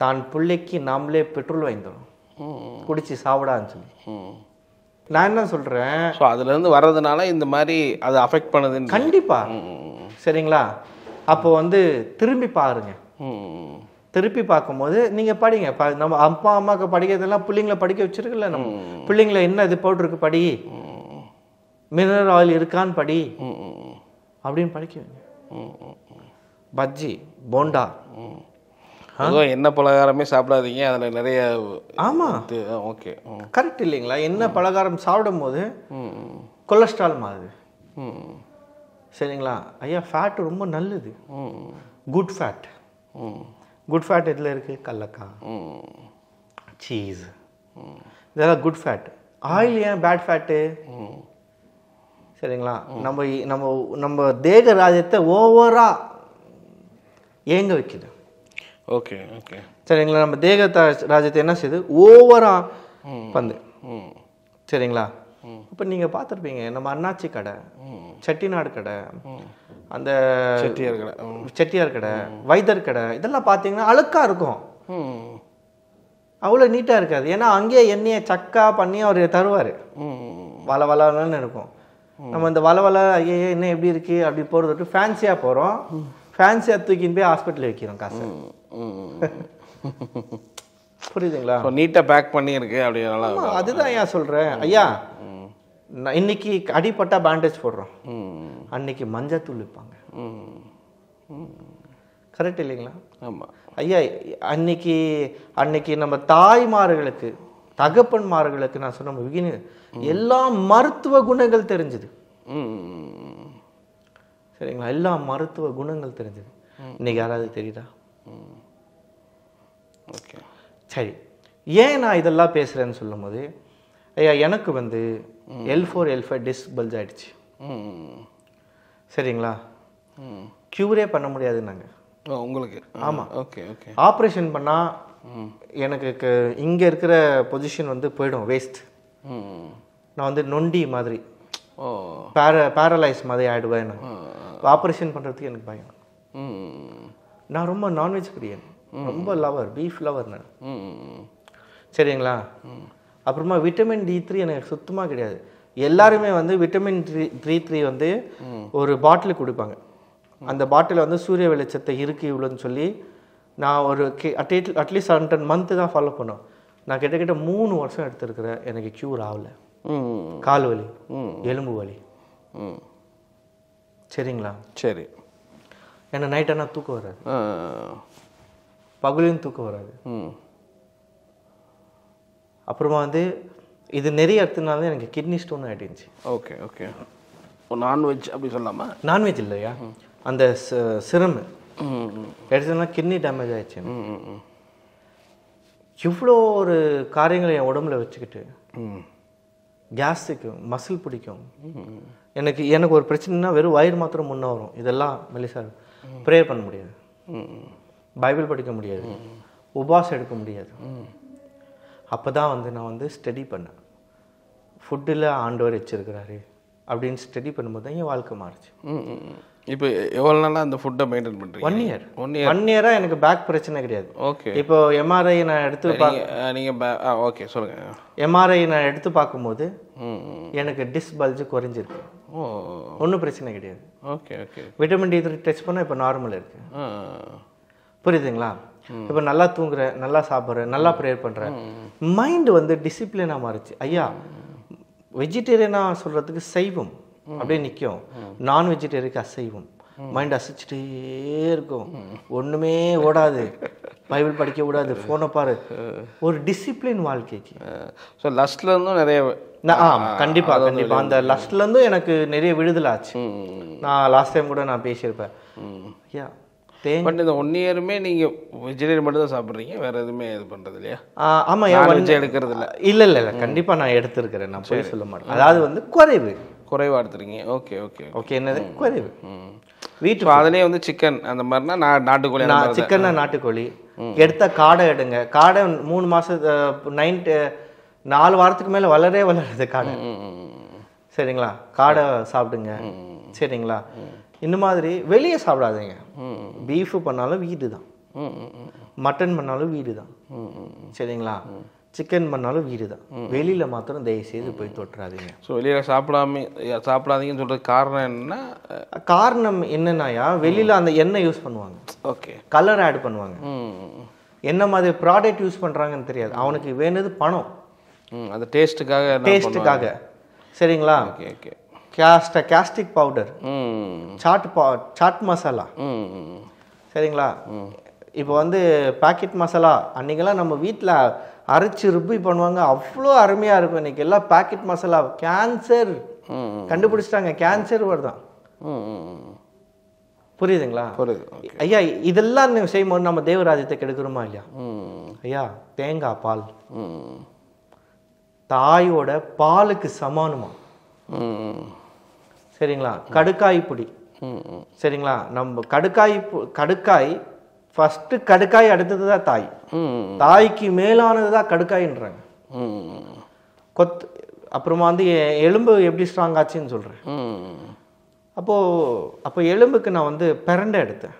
தான் பிள்ளைக்கு நாமளே பெட்ரோல் வாங்கி தரோம், குடிச்சு சாப்பிடான்னு சொல்லி. நான் என்ன சொல்கிறேன், ஸோ அதுலேருந்து வர்றதுனால இந்த மாதிரி அது அஃபெக்ட் பண்ணுதுன்னு. கண்டிப்பாக. சரிங்களா? அப்போ வந்து திரும்பி பாருங்க. திருப்பி பார்க்கும்போது நீங்கள் படிங்க. நம்ம அப்பா அம்மாவுக்கு படிக்கிறதெல்லாம் பிள்ளைங்களை படிக்க வச்சிருக்குல்ல, நம்ம பிள்ளைங்களை என்ன இது போட்டிருக்கு படி, மினரல் ஆயில் இருக்கான்னு படி அப்படின்னு படிக்க வைங்க. பஜ்ஜி, போண்டா, என்ன பலகாரமே சாப்பிடாதீங்க, அதில் நிறைய. ஆமாம், ஓகே, கரெக்ட் இல்லைங்களா? என்ன பலகாரம் சாப்பிடும் போது கொலஸ்ட்ரால் மாறுது. சரிங்களா ஐயா? ஃபேட் ரொம்ப நல்லது, குட் ஃபேட். குட் ஃபேட் எதில் இருக்குது? கடலக்காய், சீஸ், இதெல்லாம் குட் ஃபேட். ஆயில் ஏன் பேட் ஃபேட்டு? சரிங்களா? நம்ம நம்ம நம்ம தேக ராஜ்யத்தை ஓவரா ஏங்க வைக்குது. Okay okay. சரிங்களா? நம்ம தேக ராஜ்யத்தை என்ன செய்யுது? ஓவரா வந்து. சரிங்களா? இப்போ நீங்கள் பார்த்துருப்பீங்க, நம்ம அண்ணாச்சி கடை, செட்டிநாடு கடை, அந்த செட்டியார் கடை, வைத்தர் கடை, இதெல்லாம் பார்த்தீங்கன்னா அழுக்காக இருக்கும், அவ்வளோ நீட்டாக இருக்காது. ஏன்னா அங்கேயே எண்ணெயை சக்கா பண்ணி அவர் தருவார், வள வளன்னு இருக்கும். நம்ம இந்த வள ஐயே என்ன எப்படி இருக்கு அப்படி போகிறதுக்கு ஃபேன்சியாக போகிறோம், ஃபேன்சியாக தூக்கின்னு போய் ஹாஸ்பிட்டலில் வைக்கிறோம் காசு. புரியுதுங்களா? நீட்டாக பேக் பண்ணி இருக்கு அப்படினால. அதுதான் ஐயா சொல்கிறேன். ஐயா, இன்னைக்கு அடிப்பட்டா பேண்டேஜ் போடுறோம், அன்னைக்கு மஞ்சத்தூள் விற்பாங்க. கரெக்ட் இல்லைங்களா? ஆமாம் ஐயா. அன்னைக்கு நம்ம தாய்மார்களுக்கு, தகப்பன்மார்களுக்கு நான் சொன்ன எல்லா மருத்துவ குணங்கள் தெரிஞ்சுது. சரிங்களா? எல்லா மருத்துவ குணங்கள் தெரிஞ்சுது. இன்னைக்கு யாராவது தெரியுதா? ஓகே சரி. ஏன் நான் இதெல்லாம் பேசுகிறேன்னு சொல்லும் போது, ஐயா எனக்கு வந்து L4 L5 டிஸ்க் பல்ஜ் ஆகிடுச்சு. சரிங்களா? க்யூரே பண்ண முடியாது நாங்கள் உங்களுக்கு. ஆமாம். Okay okay. ஆப்ரேஷன் பண்ணால் எனக்கு இங்கே இருக்கிற பொசிஷன் வந்து போயிடும், வேஸ்ட். நான் வந்து நொண்டி மாதிரி, பேரலைஸ் மாதிரி ஆகிடுவேன். ஆப்ரேஷன் பண்ணுறதுக்கு எனக்கு பயம். நான் ரொம்ப நான்வெஜ் பிரியன், ரொம்ப லவர், பீஃப் லவர் நான். சரிங்களா? அப்புறமா விட்டமின் D3 எனக்கு சுத்தமாக கிடையாது. எல்லாருமே வந்து விட்டமின் D3 வந்து ஒரு பாட்டில் கொடுப்பாங்க. அந்த பாட்டில் வந்து சூரிய வெளிச்சத்தை இருக்குது இவ்வளோன்னு சொல்லி நான் ஒரு அட்லீஸ்ட் 110 மந்த்து தான் ஃபாலோ பண்ணோம். நான் கிட்டத்தட்ட 3 வருஷம் எடுத்துருக்கிறேன், எனக்கு க்யூர் ஆகலை. கால் வலி, எலும்பு வலி. சரிங்களா? சரி. ஏன்னா நைட் ஆனால் தூக்கம் வராது, பகலையும் தூக்கம் வராது. அப்புறமா வந்து இது நிறைய எடுத்ததுனால எனக்கு கிட்னி ஸ்டோன் ஆகிடுச்சு. Okay okay. நான்வெஜ் அப்படி சொல்லாமா? நான்வெஜ் இல்லையா, அந்த சிரமு எடுத்ததுனா கிட்னி டேமேஜ் ஆகிடுச்சு. இவ்வளோ ஒரு காரியங்களை என் உடம்புல வச்சுக்கிட்டு, கேஸுக்கு மசில் பிடிக்கும், எனக்கு ஒரு பிரச்சனைனா வெறும் வயிறு மாத்திரம் முன்னே வரும், இதெல்லாம் மெலிசா ப்ரேயர் பண்ண முடியாது, பைபிள் படிக்க முடியாது, உபாசம் எடுக்க முடியாது. அப்போ தான் வந்து நான் வந்து ஸ்டடி பண்ணேன், ஃபுட்டில் ஆண்டவர் வச்சிருக்கிறாரு, அப்படின்னு ஸ்டடி பண்ணும்போது தான் என் வாழ்க்கை மாறுச்சு. இப்போ எவ்வளோ நாளாக அந்த ஃபுட்டை மெயின்டைன் பண்ணுறீங்க? 1 இயர். 1 இயராக எனக்கு பேக் பிரச்சனை கிடையாது. ஓகே. இப்போ எம்ஆர்ஐ நான் எடுத்து நீங்கள் ஓகே சொல்லுங்கள். எம்ஆர்ஐ நான் எடுத்து பார்க்கும்போது எனக்கு டிஸ்க் பல்ஜ் குறைஞ்சிருக்கு. ஒன்றும் பிரச்சனை கிடையாது. Okay okay. Vitamin D3 test பண்ணால் இப்போ நார்மல் இருக்கு. புரியுதுங்களா? இப்போ நல்லா தூங்குறேன், நல்லா சாப்பிட்றேன், நல்லா ப்ரேயர் பண்ணுறேன். மைண்டு வந்து டிசிப்ளினாக மாறிச்சு. ஐயா வெஜிடேரியனாக சொல்கிறதுக்கு சைவம் அப்படியே நிற்கும், நான் வெஜிடேரியனுக்கு அசைவம். மைண்ட் அசைச்சிட்டே இருக்கும், ஒன்றுமே ஓடாது, பைபிள் படிக்க கூடாது, ஃபோனை பாரு, ஒரு டிசிப்ளின் வாழ்க்கைக்கு. ஸோ லஸ்ட்லேருந்தும் நிறைய கண்டிப்பாக கண்டிப்பாக அந்த லஸ்ட்லேருந்தும் எனக்கு நிறைய விடுதலை ஆச்சு. நான் லாஸ்ட் டைம் கூட நான் பேசியிருப்பேன். ஐயா பட் இந்த 1 இயருமே நீங்கள் வெஜிடேரியன் மட்டும் தான் சாப்பிட்றீங்க, வேறு எதுவுமே இது பண்ணுறது இல்லையா? ஆமாம், வெஜ்ஜு எடுக்கிறது இல்லை? இல்லை கண்டிப்பாக நான் எடுத்துருக்கிறேன், நான் போய் சொல்ல மாட்டேன். அதாவது வந்து குறைவாக எடுத்துருக்கீங்க. Okay okay okay. என்னது குறைவு? வீட்டு அதிலே வந்து சிக்கன் அந்த மாதிரினா நாட்டுக்கோழி, சிக்கன்னா நாட்டுக்கோழி எடுத்த காடை எடுங்க. காடை 3 மாதம் 4 வாரத்துக்கு மேலே வளருது காடை. சரிங்களா? காடை சாப்பிடுங்க. சரிங்களா? இந்த மாதிரி வெளியே சாப்பிடாதீங்க. பீஃபு பண்ணாலும் வீடு தான், மட்டன் பண்ணாலும் வீடு தான். சரிங்களா? சிக்கன் பண்ணாலும் வீடு தான். வெளியில் மாத்திரம் தயவுசெய்து போய் தொட்டுறாதீங்க. ஸோ வெளியில் சாப்பிடாதீங்கன்னு சொல்கிறது காரணம் என்னன்னா, காரணம் என்னன்னாயா, வெளியில் அந்த எண்ணெய் யூஸ் பண்ணுவாங்க. ஓகே. கலர் ஆட் பண்ணுவாங்க. என்ன மாதிரி ப்ராடக்ட் யூஸ் பண்ணுறாங்கன்னு தெரியாது. அவனுக்கு வேணுது பணம், அது டேஸ்ட்டுக்காக. சரிங்களா? Okay okay. Caustic powder, chaat masala. சரிங்களா? இப்போ வந்து பாக்கெட் மசாலா அன்றைக்கெல்லாம் நம்ம வீட்டில் அரைச்சி ருப்பி பண்ணுவாங்க, அவ்வளோ அருமையாக இருக்கும். இன்றைக்கி எல்லாம் பாக்கெட் மசாலா. கேன்சர் கண்டுபிடிச்சிட்டாங்க, கேன்சர் வருதான். புரியுதுங்களா? ஐயா இதெல்லாம் செய்யும்போது நம்ம தேவராஜ்யத்தை கெடுக்கிறோமா இல்லையா? ஐயா தேங்காய் பால் தாயோட பாலுக்கு சமானமா. சரிங்களா? கடுக்காய் பொடி. சரிங்களா? நம்ம கடுக்காய் ஃபர்ஸ்ட் கடுக்காய், அடுத்தது தான் தாய். தாய்க்கு மேலானது தான் கடுக்காயின்றாங்க. அப்புறமா வந்து எலும்பு எப்படி ஸ்ட்ராங் ஆச்சுன்னு சொல்றேன். அப்போ எலும்புக்கு நான் வந்து பிரண்டை எடுத்தேன்.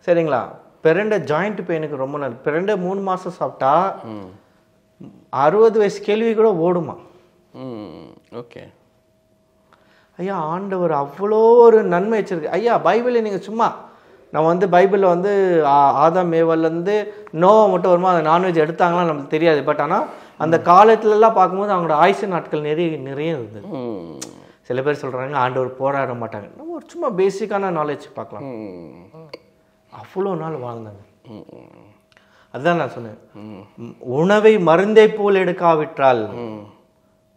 சரிங்களா? பிரண்டை ஜாயிண்ட் பெயினுக்கு ரொம்ப நல்லது. பிரண்டை 3 மாசம் சாப்பிட்டா 60 வயசு கேள்வி கூட ஓடுமா. ஓகே. ஐயா ஆண்டவர் அவ்வளோ ஒரு நன்மை வச்சிருக்கு. ஐயா பைபிளில் நீங்கள் சும்மா நான் வந்து பைபிளில் வந்து ஆதாம் ஏவாள்லேருந்து நோவா மட்டும் வருமா அந்த நான்வெஜ் எடுத்தாங்களாம் நமக்கு தெரியாது. பட் ஆனால் அந்த காலத்துலலாம் பார்க்கும்போது அவங்களோட ஆயுசு நாட்கள் நிறைய இருந்தது. சில பேர் சொல்கிறாங்க ஆண்டவர் போராட மாட்டாங்க. நம்ம ஒரு சும்மா பேசிக்கான நாலேஜ் பார்க்கலாம். அவ்வளோ நாள் வாழ்ந்தாங்க. அதுதான் நான் சொன்னேன், உணவை மருந்தை போல் எடுக்காவிட்டால்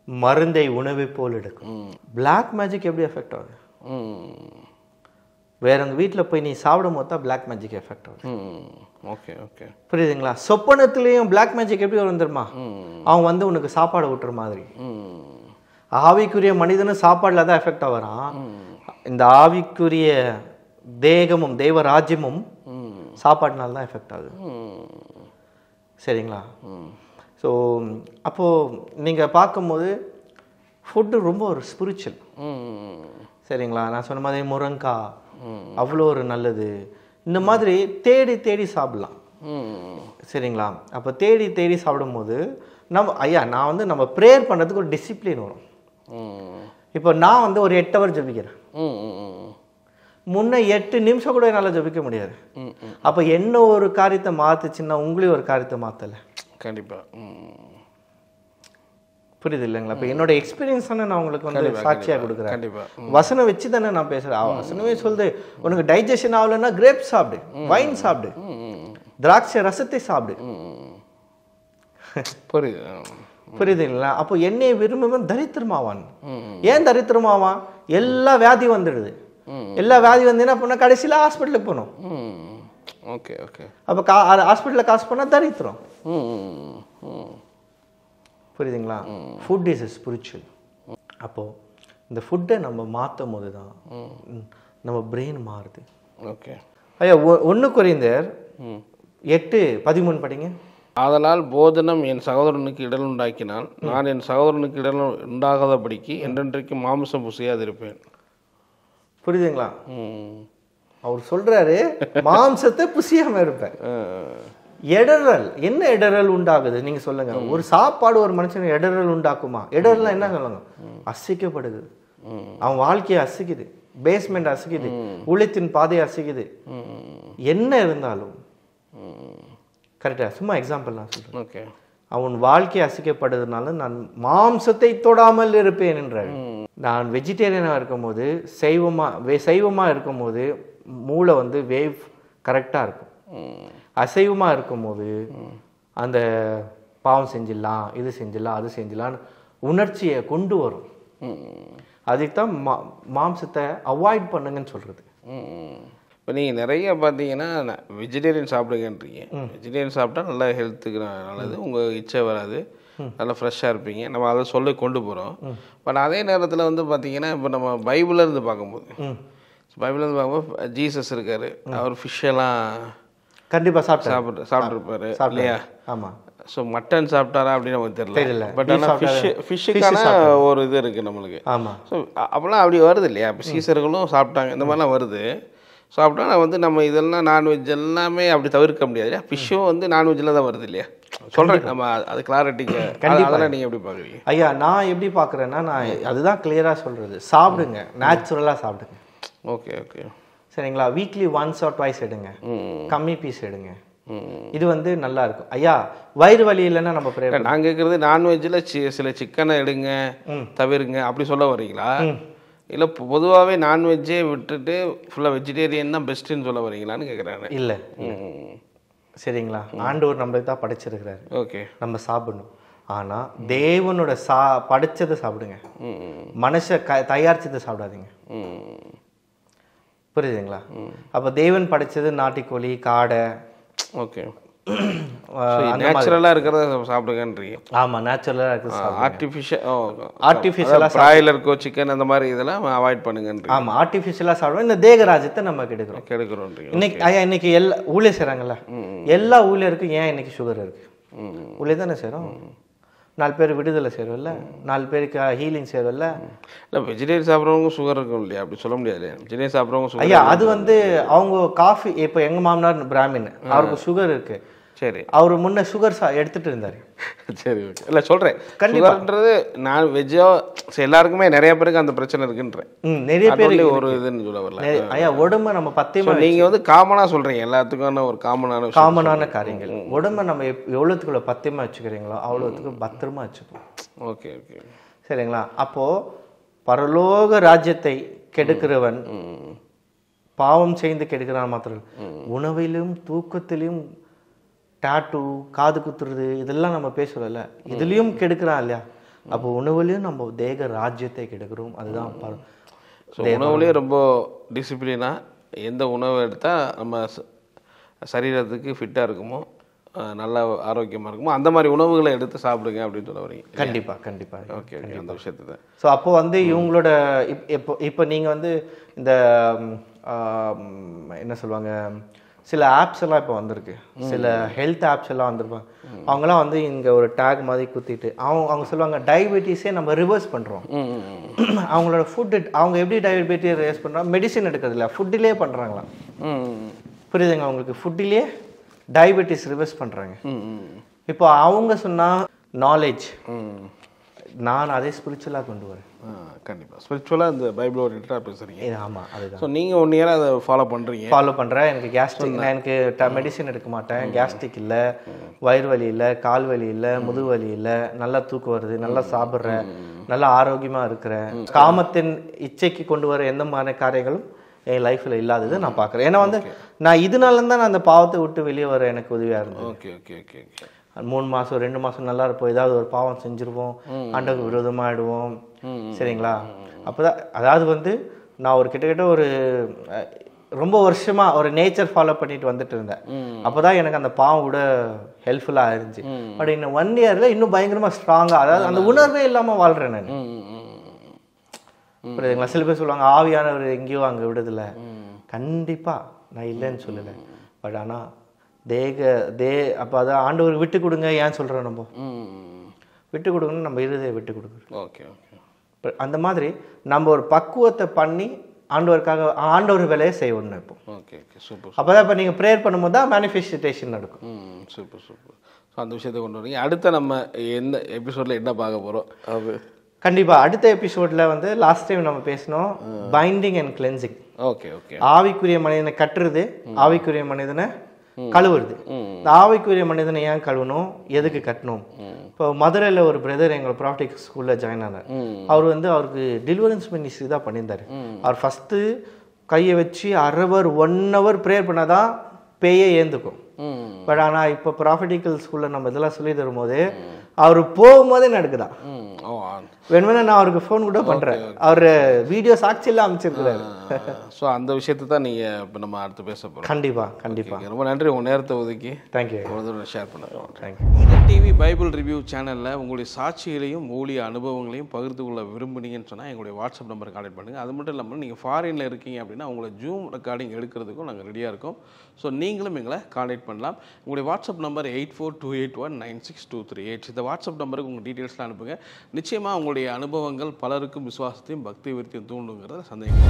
மருந்தை உணவை போல் எடுக்கும். பிளாக் மேஜிக் எப்படி எஃபெக்ட் ஆகுது? வேற உங்க வீட்டில் போய் நீ சாப்பிடும் போது தான் பிளாக் மேஜிக் எஃபெக்ட் ஆகுது. Okay okay. புரியுதுங்களா? சொப்பனத்துலேயும் பிளாக் மேஜிக் எப்படி வரும் தெரியுமா? அவன் வந்து உனக்கு சாப்பாடு விட்டுற மாதிரி. ஆவிக்குரிய மனிதனும் சாப்பாடில் தான் எஃபெக்ட் ஆகிறான். இந்த ஆவிக்குரிய தேகமும் தெய்வ ராஜ்யமும் சாப்பாடுனால தான் எஃபெக்ட் ஆகுது. சரிங்களா? ஸோ அப்போது நீங்கள் பார்க்கும்போது ஃபுட்டு ரொம்ப ஒரு ஸ்பிரிச்சுவல். சரிங்களா? நான் சொன்ன மாதிரி முருங்காய் அவ்வளோ ஒரு நல்லது. இந்த மாதிரி தேடி தேடி சாப்பிடலாம். சரிங்களா? அப்போ தேடி தேடி சாப்பிடும்போது நான் வந்து நம்ம ப்ரேயர் பண்ணுறதுக்கு ஒரு டிசிப்ளின் வரும். இப்போ நான் வந்து ஒரு 8 ஹவர் ஜபிக்கிறேன். முன்ன 8 நிமிஷம் கூட என்னால் ஜபிக்க முடியாது. அப்போ என்ன ஒரு காரியத்தை மாற்றுச்சுன்னா உங்களையும் ஒரு காரியத்தை மாற்றலை. கண்டிப்பாக. புரியுது இல்லைங்களா? இப்போ என்னோட எக்ஸ்பீரியன்ஸ் தானே நான் உங்களுக்கு வந்து சாட்சியாக கொடுக்குறேன். கண்டிப்பாக வசனம் வச்சு தானே நான் பேசுகிறேன். வசனமே சொல்லுது உனக்கு டைஜஷன் ஆகலைன்னா கிரேப் சாப்பிடு, வைன் சாப்பிடு, திராட்சை ரசத்தை சாப்பிடு. புரியுதுங்களா? அப்போ என்னையை விரும்புவன் தரித்திரமாவான். ஏன் தரித்திரமாவான்? எல்லா வியாதி வந்துடுது. எல்லா வியாதி வந்து என்ன பண்ண, கடைசியில் ஹாஸ்பிட்டலுக்கு போகணும். Okay okay. அப்போ ஹாஸ்பிட்டலில் காசு பண்ணால் தரித்திரம். புரியுதுங்களா? Food is spiritual. அப்போது இந்த ஃபுட்டை நம்ம மாற்றும் போது தான் நம்ம பிரெயின் மாறுது. ஓகே. ஐயா 1 கொரிந்தியர் 8:13 படிங்க. ஆதலால் போஜனம் என் சகோதரனுக்கு இடல் உண்டாக்கினால் நான் என் சகோதரனுக்கு இடல் உண்டாகாதபடிக்கு என்றென்றைக்கு மாமிசம் புசியாதிருப்பேன். புரியுதுங்களா? அவர் சொல்றாரு மாம்சத்தை புசியாம இருப்பேன். இடறல், என்ன இடறல் உண்டாகுது நீங்க சொல்லுங்க. ஒரு சாப்பாடு ஒரு மனுஷனுக்கு இடறல் உண்டாக்குமா? இடறல் என்ன சொல்லுங்க? அசைக்கப்படுது, அவன் வாழ்க்கையை அசைக்குது, பேஸ்மெண்ட் அசைக்குது, ஊழியத்தின் பாதையை அசைக்குது. என்ன இருந்தாலும் கரெக்டா, சும்மா எக்ஸாம்பிள் நான் சொல்றேன். ஓகே, அவன் வாழ்க்கை அசைக்கப்படுறதுனால நான் மாம்சத்தை தொடாமல் இருப்பேன் என்றார். நான் வெஜிடேரியனாக இருக்கும்போது சைவமாக இருக்கும்போது மூளை வந்து வேவ் கரெக்டாக இருக்கும். அசைவமாக இருக்கும்போது அந்த பாவம் செஞ்சிடலாம், இது செஞ்சிடலாம், அது செஞ்சிடலான்னு உணர்ச்சியை கொண்டு வரும். அதுக்கு தான் மாம்சத்தை அவாய்ட் பண்ணுங்கன்னு சொல்கிறது. இப்போ நீங்கள் நிறைய பார்த்தீங்கன்னா வெஜிடேரியன் சாப்பிடுங்கன்றீங்க. வெஜிடேரியன் சாப்பிட்டா நல்லா ஹெல்த்துக்கு நல்லது, உங்கள் இச்சை வராது, நல்லா ஃப்ரெஷ்ஷாக இருப்பீங்க. நம்ம அதை சொல்லி கொண்டு போகிறோம். பட் அதே நேரத்தில் வந்து பார்த்தீங்கன்னா இப்போ நம்ம பைபிளிலேருந்து பார்க்கும்போது ஜீசஸ் இருக்கார், அவர் ஃபிஷ்ஷெல்லாம் கண்டிப்பாக சாப்பிட்ருப்பாரு இல்லையா? ஆமாம். ஸோ மட்டன் சாப்பிட்டாரா அப்படின்னு நமக்கு தெரியல. பட் ஆனால் ஃபிஷ்ஷுக்கான ஒரு இது இருக்குது நம்மளுக்கு. ஆமாம். ஸோ அப்போல்லாம் அப்படி வருது இல்லையா? இப்போ சீசர்களும் சாப்பிட்டாங்க, இந்த மாதிரிலாம் வருது. சாப்பிட்டா நான் வந்து நம்ம இதெல்லாம் நான்வெஜ் எல்லாமே அப்படி தவிர்க்க முடியாது இல்லையா? ஃபிஷ்ஷும் வந்து நான்வெஜ்ஜில் தான் வருது இல்லையா? சொல்கிறேன் நம்ம அது கிளாரிட்டிக்கு. அதெல்லாம் நீங்கள் எப்படி பார்க்குறீங்க? ஐயா, நான் எப்படி பார்க்குறேன்னா, நான் அதுதான் கிளியராக சொல்கிறது. சாப்பிடுங்க, நேச்சுரலாக சாப்பிடுங்க. ஓகே ஓகே, சரிங்களா? வீக்லி ஒன்ஸ் ஆர் ட்வைஸ் எடுங்க, கம்மி பீஸ் எடுங்க. இது வந்து நல்லா இருக்கும். ஐயா, வயிறு வலி இல்லைன்னா நம்ம ப்ரேயர். நான் கேட்குறது நான்வெஜ்ஜில் சில சிக்கனை எடுங்க, தவிருங்க அப்படி சொல்ல வரீங்களா? இல்லை பொதுவாகவே நான்வெஜ்ஜே விட்டுட்டு ஃபுல்லாக வெஜிடேரியன் தான் பெஸ்ட்டுன்னு சொல்ல வரீங்களான்னு கேட்குறாங்க. இல்லை, சரிங்களா? ஆண்டவர் நம்மளுக்கு தான் படைச்சிருக்கிறாரு. ஓகே, நம்ம சாப்பிடணும். ஆனால் தேவனோட படைச்சதை சாப்பிடுங்க, மனுஷ தயாரிச்சதை சாப்பிடாதீங்க. புரியுதுங்களா? அப்போ தேவன் படைச்சது நாட்டுக்கோழி, காடை. ஓகே, நேச்சுரலாக இருக்கிறத சாப்பிடுங்கன்றீங்க. ஆமாம், நேச்சுரலாக இருக்கிறது. ஆர்டிஃபிஷியலாக பிராய்லர் சிக்கன் அந்த மாதிரி இதெல்லாம் அவாய்ட் பண்ணுங்கன்றீங்க. ஆமாம், ஆர்டிஃபிஷியலாக சாப்பிடுவோம். இந்த தேகராஜ்யத்தை நம்ம கெடுக்கிறோம். இன்னைக்கு ஐயா, இன்னைக்கு எல்லா ஊழியர் செய்கிறாங்கல்ல, எல்லா ஊழியருக்கும் ஏன் இன்னைக்கு சுகர் இருக்கு? ஊழியர் தானே செய்கிறோம். 4 பேர் விடுதலை செய்கிறோம்ல, 4 பேருக்கு ஹீலிங் செய்கிறோம்ல. இல்லை, வெஜிடேரியன் சாப்பிட்றவங்க சுகர் இருக்கும் இல்லையா? அப்படி சொல்ல முடியாது. வெஜிடேரியன் சாப்பிட்றவங்க சுகர். ஐயா, அது வந்து அவங்க காஃபி. இப்போ எங்கள் மாமனார் பிராமின், அவருக்கு சுகர் இருக்கு. சரி, அவர் முன்ன சுகர் எடுத்துட்டு இருந்தார். சரி, ஓகே. இல்லை சொல்கிறேன், கண்டிப்பான்றது நான் வெஜ்ஜோ எல்லாருக்குமே நிறைய பேருக்கு அந்த பிரச்சனை இருக்குன்றேன். நிறைய பேர் ஒரு இதுன்னு சொல்ல வரல. ஐயா, உடம்பை நம்ம பத்தியமா, நீங்கள் வந்து காமனாக சொல்கிறீங்க, எல்லாத்துக்கான ஒரு காமனான காரியங்கள். உடம்பை நம்ம எவ்வளோத்துக்குள்ள பத்தியமா வச்சுக்கிறீங்களோ அவ்வளோத்துக்கு பத்திரமா வச்சுப்போம். ஓகே ஓகே, சரிங்களா? அப்போது பரலோக ராஜ்யத்தை கெடுக்கிறவன் பாவம் செய்து கெடுக்கிறான் மாத்திரம். உணவிலும் தூக்கத்திலும் டாட்டூ, காது குத்துறது, இதெல்லாம் நம்ம பேசுகிறோம்ல, இதுலேயும் கெடுக்கிறான் இல்லையா? அப்போ உணவுலையும் நம்ம தேக ராஜ்யத்தை கெடுக்கிறோம். அதுதான் உணவுலேயும் ரொம்ப டிசிப்ளினாக எந்த உணவு எடுத்தால் நம்ம சரீரத்துக்கு ஃபிட்டாக இருக்குமோ, நல்லா ஆரோக்கியமாக இருக்குமோ அந்த மாதிரி உணவுகளை எடுத்து சாப்பிடுங்க அப்படின்னு சொல்ல வரீங்க. கண்டிப்பாக. ஓகே ஓகே, அந்த விஷயத்தை தான். ஸோ அப்போ வந்து இவங்களோட இப்போ நீங்கள் வந்து இந்த என்ன சொல்லுவாங்க, சில ஆப்ஸ் எல்லாம் இப்போ வந்திருக்கு, சில ஹெல்த் ஆப்ஸ் எல்லாம் வந்திருப்பாங்க. அவங்களாம் வந்து இங்கே ஒரு டேக் மாதிரி குத்திட்டு அவங்க சொல்லுவாங்க டயபெட்டிஸே நம்ம ரிவர்ஸ் பண்ணுறோம். அவங்களோட ஃபுட்டு, அவங்க எப்படி டயபெட்டிஸ் ரிவர்ஸ் பண்ணுறாங்க? மெடிசின் எடுக்கிறதுல ஃபுட்டிலே பண்ணுறாங்களாம். புரியுதுங்க உங்களுக்கு? ஃபுட்டிலே டயபெட்டிஸ் ரிவர்ஸ் பண்ணுறாங்க. இப்போ அவங்க சொன்னால் நாலேஜ், நான் அதே ஸ்பிரிச்சுவலாக கொண்டு வரேன். கண்டிப்பாக ஸ்பிரிச்சுவலாக இந்த பைபிள் ஓரியன்டாக பேசுகிறீங்க. ஆமாம், அதுதான். ஸோ நீங்கள் 1 இயராக அதை ஃபாலோ பண்ணுறேன். எனக்கு கேஸ்ட்ரிக், நான் எனக்கு மெடிசின் எடுக்க மாட்டேன். கேஸ்ட்ரிக் இல்லை, வயிறு வலி இல்லை, கால் வலி இல்லை, முதுகு வலி இல்லை, நல்லா தூக்கம் வருது, நல்லா சாப்பிட்றேன், நல்லா ஆரோக்கியமாக இருக்கிறேன். காமத்தின் இச்சைக்கு கொண்டு வர எந்த மாதிரி காரியங்களும் என் லைஃப்பில் இல்லாதது நான் பார்க்குறேன். ஏன்னா வந்து நான் இதனால தான் நான் அந்த பாவத்தை விட்டு வெளியே வர எனக்கு உதவியாக இருந்தது. Okay okay okay okay. 3 மாதம் 2 மாதம் நல்லா இருப்போம், ஏதாவது ஒரு பாவம் செஞ்சுருவோம், ஆண்டவருக்கு விரோதமாக ஆயிடுவோம். சரிங்களா? அப்போதான், அதாவது வந்து நான் ஒரு கிட்டத்தட்ட ஒரு ரொம்ப வருஷமாக ஒரு நேச்சர் ஃபாலோ பண்ணிட்டு வந்துட்டு இருந்தேன். அப்போ தான் எனக்கு அந்த பாவம் விட ஹெல்ப்ஃபுல்லாக இருந்துச்சு. பட் இன்னும் 1 இயரில் இன்னும் பயங்கரமாக ஸ்ட்ராங்காக, அதாவது அந்த உணர்வே இல்லாமல் வாழ்கிறேன் நான். புரியுதுங்களா? சில பேர் சொல்லுவாங்க ஆவியானவர் எங்கேயோ அங்கே விடுதில்லை. கண்டிப்பாக நான் இல்லைன்னு சொல்லலை. பட் ஆனால் அப்போ அதை ஆண்டவர் விட்டு கொடுங்க ஏன் சொல்கிறோம் நம்ம விட்டு கொடுக்கணும், நம்ம இருதய விட்டு கொடுக்குறோம். Okay okay. அந்த மாதிரி நம்ம ஒரு பக்குவத்தை பண்ணி ஆண்டவர் வேலையை செய்யணும் இப்போ. Okay okay super. அப்போ தான் இப்போ நீங்கள் ப்ரேயர் பண்ணும்போது தான் மேனிஃபெஸ்டேஷன் நடக்கும். Super super. ஸோ அந்த விஷயத்தை கொண்டு வரீங்க. அடுத்த நம்ம என்ன எபிசோடில் என்ன பார்க்க போகிறோம்? அது கண்டிப்பாக அடுத்த எபிசோடில் வந்து லாஸ்ட் டைம் நம்ம பேசினோம் binding and cleansing. Okay okay. ஆவிக்குரிய மனிதனை கட்டுறது, ஆவிக்குரிய மனிதனை கழுவுறது. இந்த ஆவிக்குரிய மனிதனை ஏன் கழுவணும், எதுக்கு கட்டணும்? இப்போ மதுரையில் ஒரு பிரதர் எங்களை ப்ராஃபிட்டிக் ஸ்கூலில் ஜாயின் ஆனார். அவர் வந்து அவருக்கு டெலிவரன்ஸ் மினிஸ்ட்ரி தான் பண்ணியிருந்தார். அவர் ஃபஸ்ட்டு கையை வச்சு 1 hour ப்ரேயர் பண்ணாதான் பேயே ஏந்துக்கும். பட் ஆனால் இப்போ ப்ராஃபிட்டிக்கல் ஸ்கூலில் நம்ம இதெல்லாம் சொல்லி தரும்போது அவர் போகும்போதே நடக்குதான். வேணுமென்னா நான் அவருக்கு ஃபோன் கூட பண்ணுறேன், அவர் வீடியோ சாட்சியெல்லாம் அமைச்சிருக்கிறாரு. ஸோ அந்த விஷயத்தை தான் நீங்கள் இப்போ நம்ம அடுத்து பேச போகிறோம். கண்டிப்பாக. ரொம்ப நன்றி உங்கள் நேரத்தை ஒதுக்கி. தேங்க்யூ. ஷேர் பண்ணுறோம். Thank you. Eden TV Bible review சேனலில் உங்களுடைய சாட்சிகளையும் ஊழிய அனுபவங்களையும் பகிர்ந்து கொள்ள விரும்புனீங்கன்னு சொன்னால் எங்களுடைய வாட்ஸ்அப் நம்பர் கான்டெக்ட் பண்ணுங்கள். அது மட்டும் இல்லாமல் நீங்கள் ஃபாரினில் இருக்கீங்க அப்படின்னா உங்களை ஜூம் ரெக்கார்டிங் எடுக்கிறதுக்கும் நாங்கள் ரெடியாக இருக்கோம். ஸோ நீங்களும் எங்களை கான்டெக்ட் பண்ணலாம். உங்களுடைய வாட்ஸ்அப் நம்பர் 8428196238. இந்த வாட்ஸ்அப் நம்பருக்கு உங்கள் டீட்டெயில்ஸ்லாம் அனுப்புங்க. நிச்சயமாக உங்களுடைய அனுபவங்கள் பலருக்கும் விசுவாசத்தையும் பக்தி விருத்தியும் தூண்டுங்கிறத சந்தேகம்.